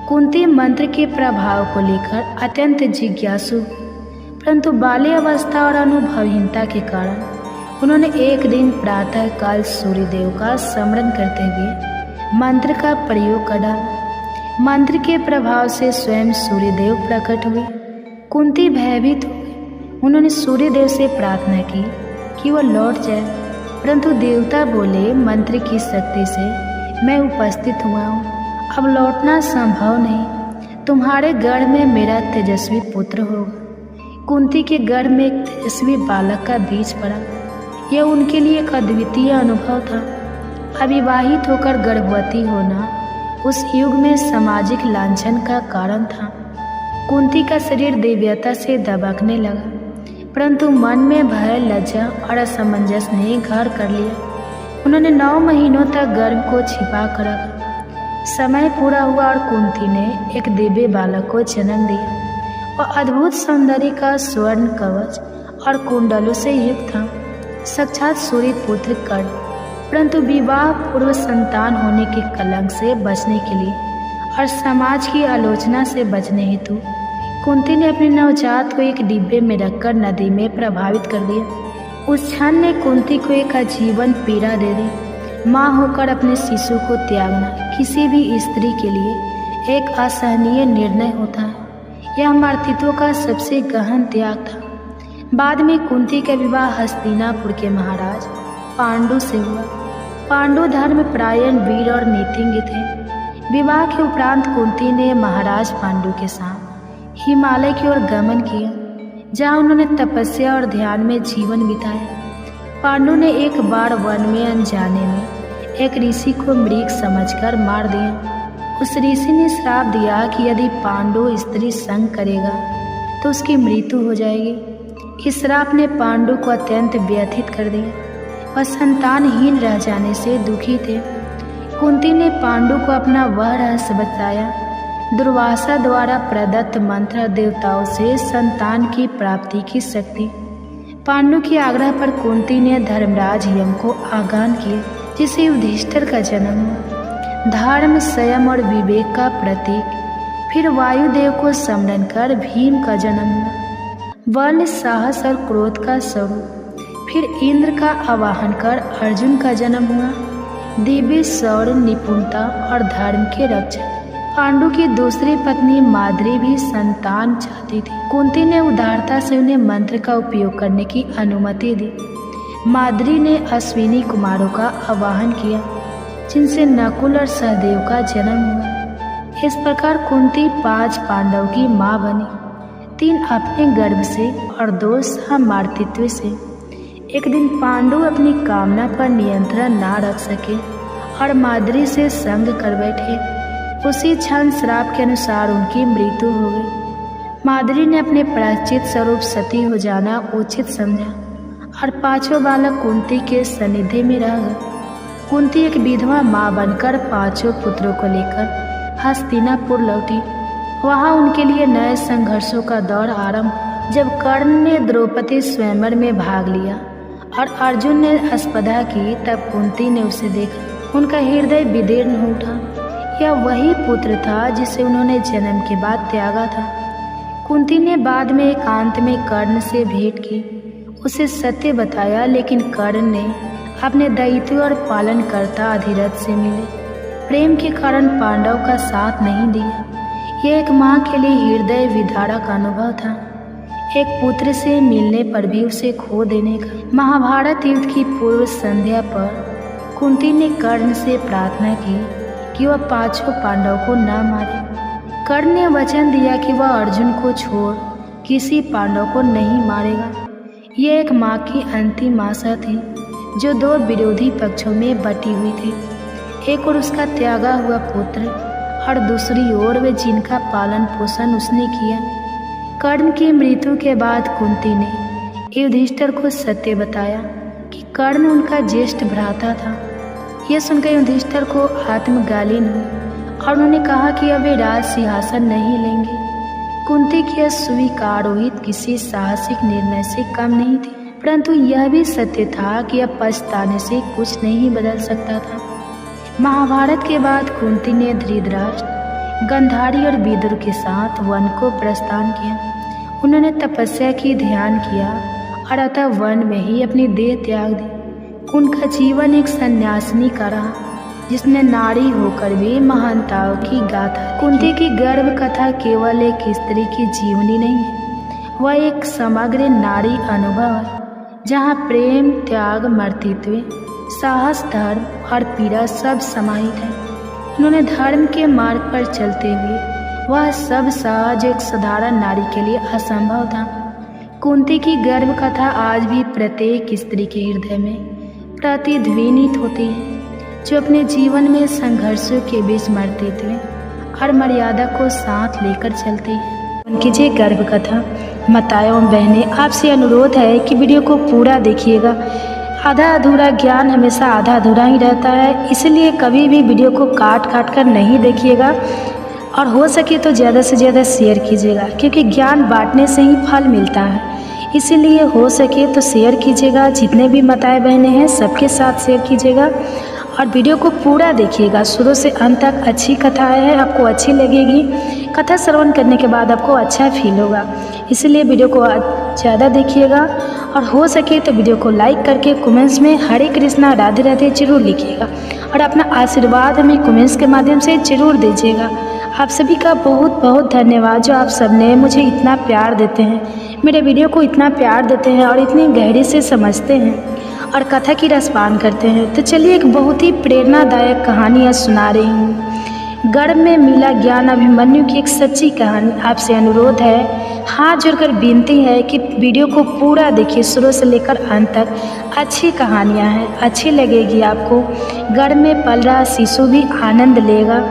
कुंती मंत्र के प्रभाव को लेकर अत्यंत जिज्ञासु, परंतु बाल्यावस्था और अनुभवहीनता के कारण उन्होंने एक दिन प्रातः काल सूर्यदेव का स्मरण करते हुए मंत्र का प्रयोग कर डाला। मंत्र के प्रभाव से स्वयं सूर्यदेव प्रकट हुए। कुंती भयभीत हो गई। उन्होंने सूर्यदेव से प्रार्थना की कि वह लौट जाए, परंतु देवता बोले, मंत्र की शक्ति से मैं उपस्थित हुआ हूँ, अब लौटना संभव नहीं। तुम्हारे गर्भ में मेरा तेजस्वी पुत्र होगा। कुंती के गर्भ में एक तेजस्वी बालक का बीज पड़ा। यह उनके लिए एक अद्वितीय अनुभव था। अविवाहित होकर गर्भवती होना उस युग में सामाजिक लांछन का कारण था। कुंती का शरीर दिव्यता से दबकने लगा, परंतु मन में भय, लज्जा और असमंजस ने घर कर लिया। उन्होंने 9 महीनों तक गर्भ को छिपा कर रखा। समय पूरा हुआ और कुंती ने एक दिव्य बालक को जन्म दिया। वह अद्भुत सौंदर्य का स्वर्ण कवच और कुंडलों से युक्त था, साक्षात सूर्य पुत्र कर्ण। परंतु विवाह पूर्व संतान होने के कलंक से बचने के लिए और समाज की आलोचना से बचने हेतु कुंती ने अपने नवजात को एक डिब्बे में रखकर नदी में प्रभावित कर दिया। उस क्षण ने कुंती को एक आजीवन पीड़ा दे दी। माँ होकर अपने शिशु को त्यागना किसी भी स्त्री के लिए एक असहनीय निर्णय होता है। यह मर्तित्व का सबसे गहन त्याग था। बाद में कुंती का विवाह हस्तिनापुर के महाराज पांडु से हुआ। पांडु धर्म परायण, वीर और नीतिज्ञ थे। विवाह के उपरांत कुंती ने महाराज पांडु के साथ हिमालय की ओर गमन किया, जहाँ उन्होंने तपस्या और ध्यान में जीवन बिताया। पांडु ने एक बार वन में अनजाने में एक ऋषि को मृग समझकर मार दिया। उस ऋषि ने श्राप दिया कि यदि पांडु स्त्री संग करेगा तो उसकी मृत्यु हो जाएगी। इस श्राप ने पांडु को अत्यंत व्यथित कर दिया। वह संतानहीन रह जाने से दुखी थे। कुंती ने पांडु को अपना वह रहस्य बताया। दुर्वासा द्वारा प्रदत्त मंत्र देवताओं से संतान की प्राप्ति की शक्ति। पांडु के आग्रह पर कुंती ने धर्मराज यम को आगान किया, जिसे युधिष्ठिर का जन्म हुआ। धर्म, संयम और विवेक का प्रतीक। फिर वायुदेव को स्मरण कर भीम का जन्म हुआ, बल, साहस और क्रोध का स्वरूप। फिर इंद्र का आवाहन कर अर्जुन का जन्म हुआ, दिव्य शौर्य, निपुणता और धर्म के रक्षक। पांडु की दूसरी पत्नी माद्री भी संतान चाहती थी। कुंती ने उदारता से उन्हें मंत्र का उपयोग करने की अनुमति दी। माद्री ने अश्विनी कुमारों का आवाहन किया, जिनसे नकुल और सहदेव का जन्म हुआ। इस प्रकार कुंती 5 पांडव की माँ बनी, 3 अपने गर्भ से और 2 सहमार्तित्व से। एक दिन पांडु अपनी कामना पर नियंत्रण ना रख सके और माद्री से संग कर बैठे। उसी क्षण श्राप के अनुसार उनकी मृत्यु हो गई। माद्री ने अपने प्रायश्चित स्वरूप सती हो जाना उचित समझा और 5 बालक कुंती के सानिध्य में रह गए। कुंती एक विधवा माँ बनकर 5 पुत्रों को लेकर हस्तिनापुर लौटी। वहाँ उनके लिए नए संघर्षों का दौर आरंभ। जब कर्ण ने द्रौपदी स्वयंवर में भाग लिया और अर्जुन ने स्पर्धा की, तब कुंती ने उसे देखा। उनका हृदय विदीर्ण उठा। यह वही पुत्र था जिसे उन्होंने जन्म के बाद त्यागा था। कुंती ने बाद में एकांत में कर्ण से भेंट की, उसे सत्य बताया, लेकिन कर्ण ने अपने दैत्य और पालनकर्ता अधिरथ से मिले प्रेम के कारण पांडव का साथ नहीं दिया। यह एक माँ के लिए हृदय विदारक अनुभव था, एक पुत्र से मिलने पर भी उसे खो देने का। महाभारत युद्ध की पूर्व संध्या पर कुंती ने कर्ण से प्रार्थना की कि वह पांचों पांडव को न मारे। कर्ण ने वचन दिया कि वह अर्जुन को छोड़ किसी पांडव को नहीं मारेगा। यह एक माँ की अंतिम आशा थी जो दो विरोधी पक्षों में बटी हुई थी, एक और उसका त्यागा हुआ पुत्र और दूसरी ओर वे जिनका पालन पोषण उसने किया। कर्ण की मृत्यु के बाद कुंती ने युधिष्ठिर को सत्य बताया कि कर्ण उनका ज्येष्ठ भ्राता था। यह सुनकर युधिष्ठिर को आत्मगालीन हुई और उन्होंने कहा कि अब वे राज सिंहासन नहीं लेंगे। कुंती की यह स्वीकारोहित किसी साहसिक निर्णय से कम नहीं थी, परंतु यह भी सत्य था कि अब पछताने से कुछ नहीं बदल सकता था। महाभारत के बाद कुंती ने धृतराष्ट्र, गांधारी और विदुर के साथ वन को प्रस्थान किया। उन्होंने तपस्या की, ध्यान किया और अतः वन में ही अपनी देह त्याग दी। उनका जीवन एक सन्यासिनी का रहा, जिसने नारी होकर भी महानताओं की गाथा। कुंती की गर्भ कथा केवल एक स्त्री की जीवनी नहीं है, वह एक समग्र नारी अनुभव है, जहाँ प्रेम, त्याग, मर्तित्व, साहस, धर्म और पीड़ा सब समाहित है। उन्होंने धर्म के मार्ग पर चलते हुए वह सब सहा जो एक साधारण नारी के लिए असंभव था। कुंती की गर्भ कथा आज भी प्रत्येक स्त्री के हृदय में प्रतिध्वनित होती है, जो अपने जीवन में संघर्षों के बीच मर्तित्व और मर्यादा को साथ लेकर चलती है। उनकी ये गर्भ कथा माताओं बहनें, आपसे अनुरोध है कि वीडियो को पूरा देखिएगा। आधा अधूरा ज्ञान हमेशा आधा अधूरा ही रहता है, इसलिए कभी भी वीडियो को काट कर नहीं देखिएगा और हो सके तो ज़्यादा से ज़्यादा शेयर कीजिएगा, क्योंकि ज्ञान बांटने से ही फल मिलता है। इसीलिए हो सके तो शेयर कीजिएगा। जितने भी माताएं बहनें हैं सबके साथ शेयर कीजिएगा और वीडियो को पूरा देखिएगा शुरू से अंत तक। अच्छी कथाएं हैं, आपको अच्छी लगेगी। कथा श्रवण करने के बाद आपको अच्छा फील होगा, इसलिए वीडियो को ज़्यादा देखिएगा और हो सके तो वीडियो को लाइक करके कमेंट्स में हरे कृष्णा राधे राधे जरूर लिखिएगा और अपना आशीर्वाद हमें कमेंट्स के माध्यम से जरूर दीजिएगा। आप सभी का बहुत बहुत धन्यवाद, जो आप सबने मुझे इतना प्यार देते हैं, मेरे वीडियो को इतना प्यार देते हैं और इतनी गहरे से समझते हैं और कथा की रसपान करते हैं। तो चलिए एक बहुत ही प्रेरणादायक कहानी आज सुना रही हूँ। गर्भ में मिला ज्ञान, अभिमन्यु की एक सच्ची कहानी। आपसे अनुरोध है, हाथ जोड़कर विनती है कि वीडियो को पूरा देखिए शुरू से लेकर अंत तक। अच्छी कहानियाँ हैं, अच्छी लगेगी आपको। गर्भ में पल रहा शिशु भी आनंद लेगा।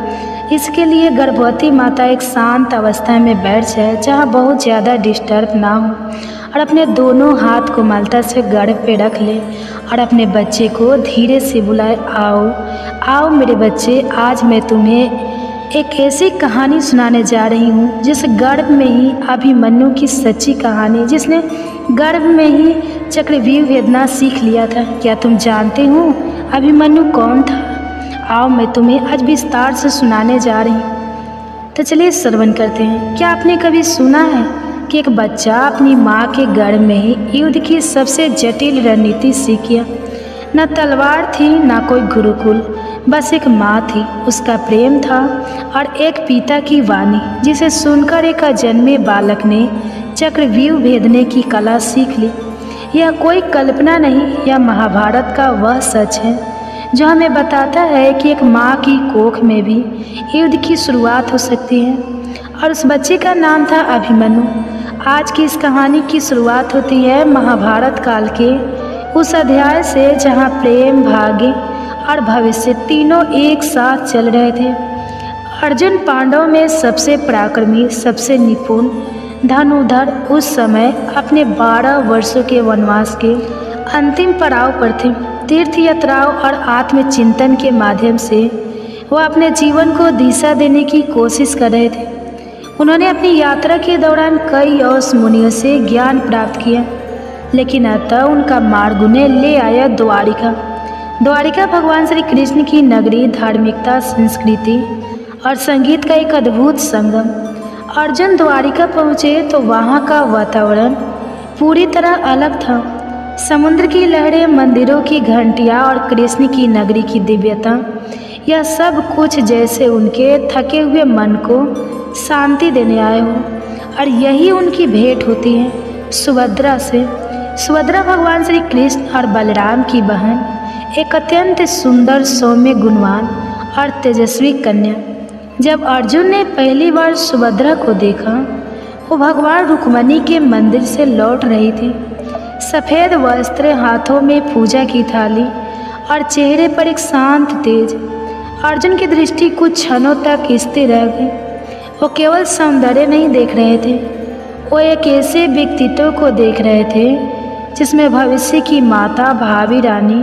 इसके लिए गर्भवती माता एक शांत अवस्था में बैठ जाए, जहाँ बहुत ज़्यादा डिस्टर्ब ना हो, और अपने दोनों हाथ को मलता से गर्भ पे रख ले और अपने बच्चे को धीरे से बुलाए, आओ आओ मेरे बच्चे, आज मैं तुम्हें एक ऐसी कहानी सुनाने जा रही हूँ जिस गर्भ में ही अभिमन्यु की सच्ची कहानी, जिसने गर्भ में ही चक्रव्यूह भेदना सीख लिया था। क्या तुम जानते हो अभिमन्यु कौन था? आओ मैं तुम्हें आज विस्तार से सुनाने जा रही हूँ। तो चलिए श्रवण करते हैं। क्या आपने कभी सुना है कि एक बच्चा अपनी माँ के गर्भ में ही युद्ध की सबसे जटिल रणनीति सीख गया? न तलवार थी, न कोई गुरुकुल, बस एक माँ थी, उसका प्रेम था और एक पिता की वाणी, जिसे सुनकर एक अजन्मे बालक ने चक्रव्यूह भेदने की कला सीख ली। यह कोई कल्पना नहीं, यह महाभारत का वह सच है जो हमें बताता है कि एक माँ की कोख में भी युद्ध की शुरुआत हो सकती है। और उस बच्चे का नाम था अभिमन्यु। आज की इस कहानी की शुरुआत होती है महाभारत काल के उस अध्याय से, जहाँ प्रेम, भाग्य और भविष्य तीनों एक साथ चल रहे थे। अर्जुन पांडव में सबसे पराक्रमी, सबसे निपुण धनुर्धर उस समय अपने 12 वर्षों के वनवास के अंतिम पड़ाव पर थे। तीर्थ यात्राओं और आत्मचिंतन के माध्यम से वह अपने जीवन को दिशा देने की कोशिश कर रहे थे। उन्होंने अपनी यात्रा के दौरान कई औस मुनियों से ज्ञान प्राप्त किया, लेकिन अतः उनका मार्ग उन्हें ले आया द्वारिका। द्वारिका भगवान श्री कृष्ण की नगरी, धार्मिकता, संस्कृति और संगीत का एक अद्भुत संगम। अर्जुन द्वारिका पहुँचे तो वहाँ का वातावरण पूरी तरह अलग था। समुद्र की लहरें, मंदिरों की घंटियाँ और कृष्ण की नगरी की दिव्यता, यह सब कुछ जैसे उनके थके हुए मन को शांति देने आए हो। और यही उनकी भेंट होती है सुभद्रा से। सुभद्रा भगवान श्री कृष्ण और बलराम की बहन, एक अत्यंत सुंदर, सौम्य, गुणवान और तेजस्वी कन्या। जब अर्जुन ने पहली बार सुभद्रा को देखा, वो भगवान रुक्मणी के मंदिर से लौट रही थी। सफ़ेद वस्त्र, हाथों में पूजा की थाली और चेहरे पर एक शांत तेज। अर्जुन की दृष्टि कुछ क्षणों तक स्थिर रह गई। वो केवल सौंदर्य नहीं देख रहे थे, वो एक ऐसे व्यक्तित्व को देख रहे थे जिसमें भविष्य की माता, भावी रानी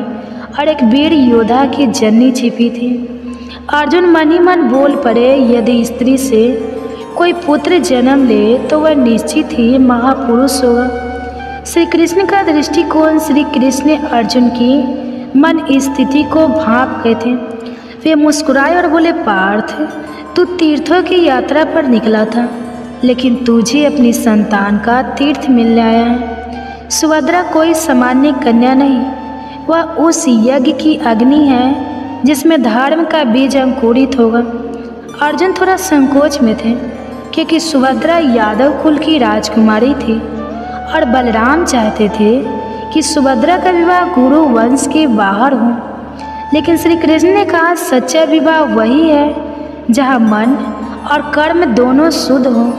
और एक वीर योद्धा की जननी छिपी थी। अर्जुन मन ही मन बोल पड़े, यदि स्त्री से कोई पुत्र जन्म ले तो वह निश्चित ही महापुरुष होगा। श्री कृष्ण का दृष्टिकोण, श्री कृष्ण ने अर्जुन की मन स्थिति को भांप गए थे। वे मुस्कुराए और बोले, पार्थ, तू तीर्थों की यात्रा पर निकला था, लेकिन तुझे अपनी संतान का तीर्थ मिल आया है। सुभद्रा कोई सामान्य कन्या नहीं, वह उस यज्ञ की अग्नि है जिसमें धर्म का बीज अंकुरित होगा। अर्जुन थोड़ा संकोच में थे, क्योंकि सुभद्रा यादव कुल की राजकुमारी थी और बलराम चाहते थे कि सुभद्रा का विवाह गुरु वंश के बाहर हो। लेकिन श्री कृष्ण ने कहा, सच्चा विवाह वही है जहाँ मन और कर्म दोनों शुद्ध हों।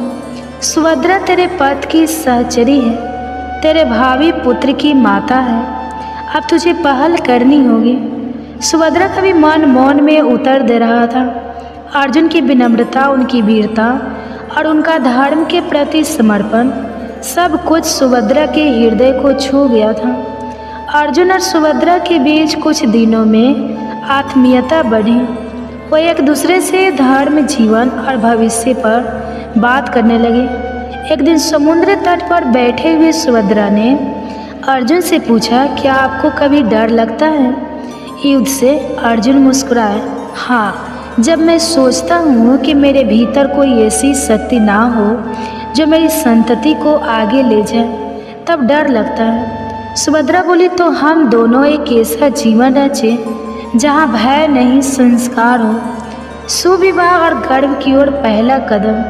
सुभद्रा तेरे पति की सहचरी है, तेरे भावी पुत्र की माता है। अब तुझे पहल करनी होगी। सुभद्रा का भी मन मौन में उतर दे रहा था। अर्जुन की विनम्रता, उनकी वीरता और उनका धर्म के प्रति समर्पण, सब कुछ सुभद्रा के हृदय को छू गया था। अर्जुन और सुभद्रा के बीच कुछ दिनों में आत्मीयता बढ़ी। वो एक दूसरे से धर्म, जीवन और भविष्य पर बात करने लगे। एक दिन समुद्र तट पर बैठे हुए सुभद्रा ने अर्जुन से पूछा, क्या आपको कभी डर लगता है युद्ध से? अर्जुन मुस्कुराया, हाँ, जब मैं सोचता हूँ कि मेरे भीतर कोई ऐसी शक्ति ना हो जो मेरी संतति को आगे ले जाए, तब डर लगता है। सुभद्रा बोली, तो हम दोनों एक ऐसा जीवन रचे जहाँ भय नहीं, संस्कार हो। सुविवाह और गर्व की ओर पहला कदम।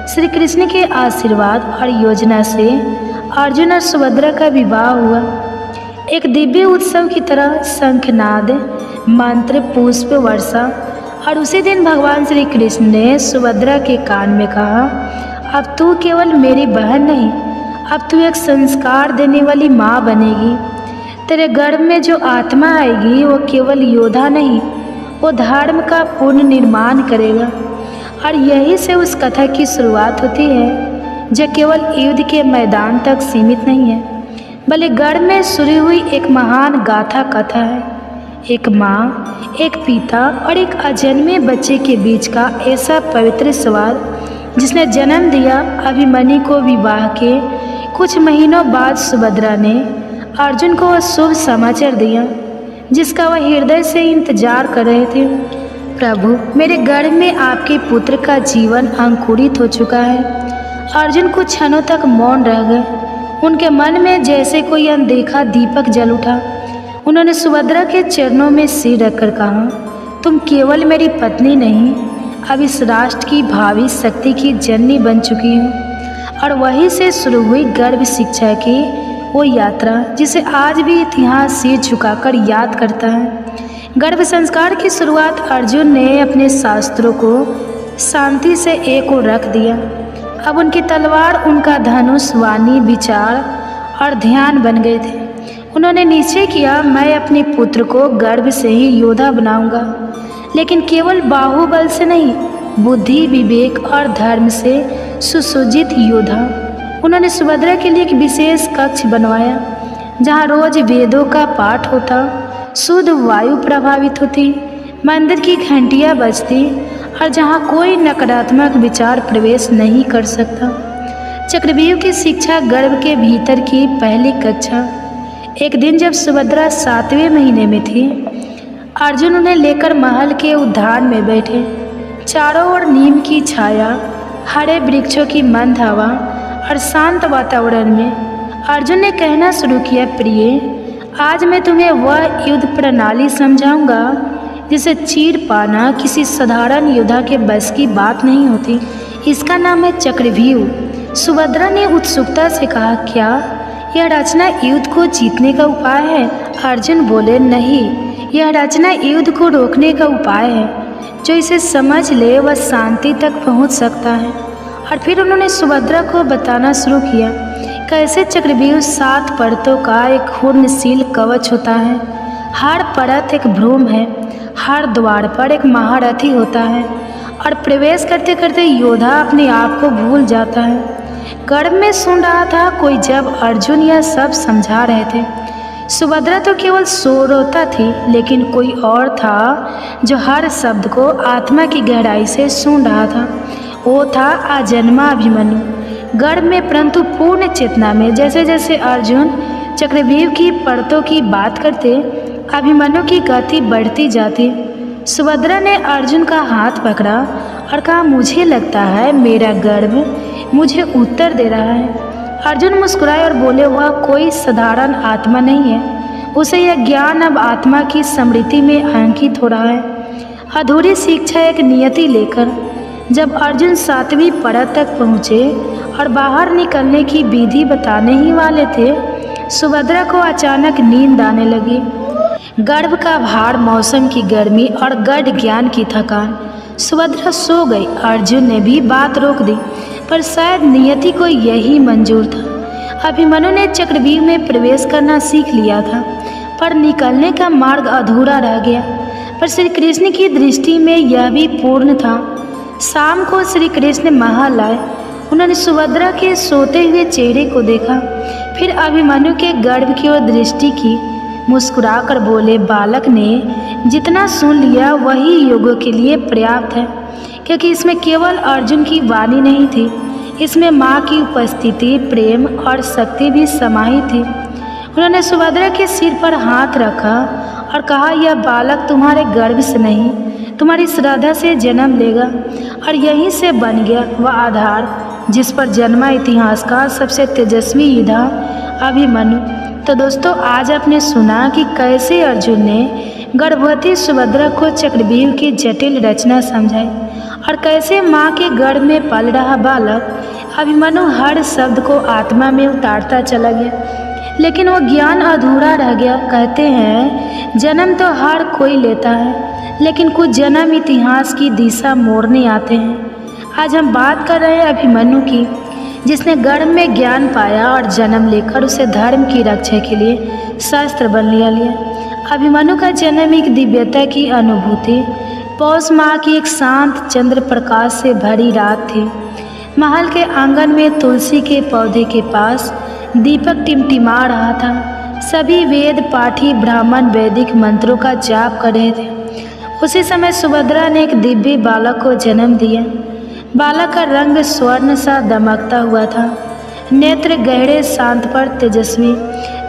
श्री कृष्ण के आशीर्वाद और योजना से अर्जुन और सुभद्रा का विवाह हुआ। एक दिव्य उत्सव की तरह शंखनाद, मंत्र, पुष्प वर्षा। और उसी दिन भगवान श्री कृष्ण ने सुभद्रा के कान में कहा, अब तू केवल मेरी बहन नहीं, अब तू एक संस्कार देने वाली माँ बनेगी। तेरे गर्भ में जो आत्मा आएगी वो केवल योद्धा नहीं, वो धर्म का पूर्ण निर्माण करेगा। और यही से उस कथा की शुरुआत होती है जो केवल युद्ध के मैदान तक सीमित नहीं है, बल्कि गर्भ में शुरू हुई एक महान गाथा कथा है। एक माँ, एक पिता और एक अजन्मे बच्चे के बीच का ऐसा पवित्र संवाद जिसने जन्म दिया अभिमन्यु को। विवाह के कुछ महीनों बाद सुभद्रा ने अर्जुन को वह शुभ समाचार दिया जिसका वह हृदय से इंतजार कर रहे थे। प्रभु, मेरे गर्भ में आपके पुत्र का जीवन अंकुरित हो चुका है। अर्जुन कुछ क्षणों तक मौन रह गए। उनके मन में जैसे कोई अनदेखा दीपक जल उठा। उन्होंने सुभद्रा के चरणों में सिर रखकर कहा, तुम केवल मेरी पत्नी नहीं, अब इस राष्ट्र की भावी शक्ति की जननी बन चुकी हो। और वहीं से शुरू हुई गर्भ शिक्षा की वो यात्रा जिसे आज भी इतिहास सिर झुकाकर याद करता है। गर्भ संस्कार की शुरुआत अर्जुन ने अपने शास्त्रों को शांति से एक ओर रख दिया। अब उनकी तलवार, उनका धनुष, वाणी, विचार और ध्यान बन गए थे। उन्होंने निश्चय किया, मैं अपने पुत्र को गर्भ से ही योद्धा बनाऊंगा, लेकिन केवल बाहुबल से नहीं, बुद्धि, विवेक और धर्म से सुसज्जित योद्धा। उन्होंने सुभद्रा के लिए एक विशेष कक्ष बनवाया जहाँ रोज वेदों का पाठ होता, शुद्ध वायु प्रभावित होती, मंदिर की घंटियाँ बजती और जहाँ कोई नकारात्मक विचार प्रवेश नहीं कर सकता। चक्रव्यूह की शिक्षा गर्भ के भीतर की पहली कक्षा। एक दिन जब सुभद्रा 7वें महीने में थी, अर्जुन उन्हें लेकर महल के उद्यान में बैठे। चारों ओर नीम की छाया, हरे वृक्षों की मंद हवा और शांत वातावरण में अर्जुन ने कहना शुरू किया, प्रिय, आज मैं तुम्हें वह युद्ध प्रणाली समझाऊंगा जिसे चीर पाना किसी साधारण योद्धा के बस की बात नहीं होती। इसका नाम है चक्रव्यूह। सुभद्रा ने उत्सुकता से कहा, क्या यह रचना युद्ध को जीतने का उपाय है? अर्जुन बोले, नहीं, यह रचना युद्ध को रोकने का उपाय है। जो इसे समझ ले वह शांति तक पहुंच सकता है। और फिर उन्होंने सुभद्रा को बताना शुरू किया कैसे चक्रव्यूह 7 परतों का एक घूर्णनशील कवच होता है। हर परत एक भ्रूण है, हर द्वार पर एक महारथी होता है और प्रवेश करते करते योद्धा अपने आप को भूल जाता है। गर्भ में सुन रहा था कोई जब अर्जुन यह सब समझा रहे थे। सुभद्रा तो केवल श्रोता थी, लेकिन कोई और था जो हर शब्द को आत्मा की गहराई से सुन रहा था। वो था अजन्मा अभिमन्यु। गर्भ में परंतु पूर्ण चेतना में जैसे जैसे अर्जुन चक्रव्यूह की परतों की बात करते, अभिमन्यु की गति बढ़ती जाती। सुभद्रा ने अर्जुन का हाथ पकड़ा और कहा, मुझे लगता है मेरा गर्भ मुझे उत्तर दे रहा है। अर्जुन मुस्कुराए और बोले, वह कोई साधारण आत्मा नहीं है, उसे यह ज्ञान अब आत्मा की स्मृति में अंकित हो रहा है। अधूरी शिक्षा एक नियति लेकर जब अर्जुन 7वीं परत तक पहुँचे और बाहर निकलने की विधि बताने ही वाले थे, सुभद्रा को अचानक नींद आने लगी। गर्भ का भार, मौसम की गर्मी और गढ़ ज्ञान की थकान, सुभद्रा सो गई। अर्जुन ने भी बात रोक दी, पर शायद नियति को यही मंजूर था। अभिमन्यु ने चक्रव्यूह में प्रवेश करना सीख लिया था, पर निकलने का मार्ग अधूरा रह गया। पर श्री कृष्ण की दृष्टि में यह भी पूर्ण था। शाम को श्री कृष्ण महल आए। उन्होंने सुभद्रा के सोते हुए चेहरे को देखा, फिर अभिमन्यु के गर्भ की ओर दृष्टि की। मुस्कुराकर बोले, बालक ने जितना सुन लिया वही योगों के लिए पर्याप्त है, क्योंकि इसमें केवल अर्जुन की वाणी नहीं थी, इसमें माँ की उपस्थिति, प्रेम और शक्ति भी समाहित थी। उन्होंने सुभद्रा के सिर पर हाथ रखा और कहा, यह बालक तुम्हारे गर्भ से नहीं, तुम्हारी श्रद्धा से जन्म लेगा और यहीं से बन गया वह आधार जिस पर जन्मा इतिहास का सबसे तेजस्वी योद्धा अभिमन्यु। तो दोस्तों, आज आपने सुना कि कैसे अर्जुन ने गर्भवती सुभद्रा को चक्रव्यूह की जटिल रचना समझाई और कैसे माँ के गर्भ में पल रहा बालक अभिमन्यु हर शब्द को आत्मा में उतारता चला गया, लेकिन वो ज्ञान अधूरा रह गया। कहते हैं जन्म तो हर कोई लेता है, लेकिन कुछ जन्म इतिहास की दिशा मोड़ने आते हैं। आज हम बात कर रहे हैं अभिमन्यु की, जिसने गर्भ में ज्ञान पाया और जन्म लेकर उसे धर्म की रक्षा के लिए शस्त्र बन लिया। अभिमन्यु का जन्म एक दिव्यता की अनुभूति पौष माह की एक शांत चंद्र प्रकाश से भरी रात थी। महल के आंगन में तुलसी के पौधे के पास दीपक टिमटिमा रहा था। सभी वेद पाठी ब्राह्मण वैदिक मंत्रों का जाप कर रहे थे। उसी समय सुभद्रा ने एक दिव्य बालक को जन्म दिया। बालक का रंग स्वर्ण सा दमकता हुआ था, नेत्र गहरे, शांत पर तेजस्वी,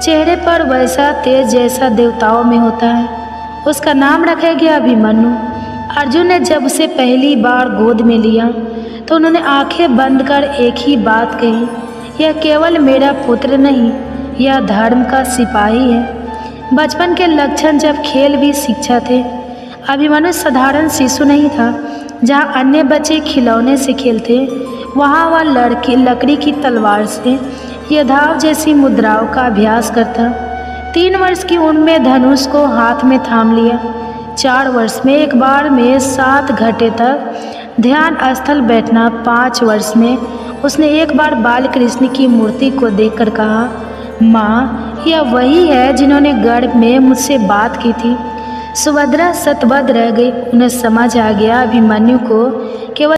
चेहरे पर वैसा तेज जैसा देवताओं में होता है। उसका नाम रखा गया अभिमन्यु। अर्जुन ने जब उसे पहली बार गोद में लिया तो उन्होंने आंखें बंद कर एक ही बात कही, यह केवल मेरा पुत्र नहीं, यह धर्म का सिपाही है। बचपन के लक्षण जब खेल भी शिक्षा थे। अभिमन्यु साधारण शिशु नहीं था। जहाँ अन्य बच्चे खिलौने से खेलते, वहाँ वह लकड़ी की तलवार से योद्धाओं जैसी मुद्राओं का अभ्यास करता। 3 वर्ष की उम्र में धनुष को हाथ में थाम लिया। 4 वर्ष में एक बार में 7 घंटे तक ध्यान स्थल बैठना। 5 वर्ष में उसने एक बार बाल कृष्ण की मूर्ति को देखकर कहा, माँ, यह वही है जिन्होंने गर्भ में मुझसे बात की थी। सुभद्रा शतबद्ध रह गई। उन्हें समझ आ गया अभिमन्यु को केवल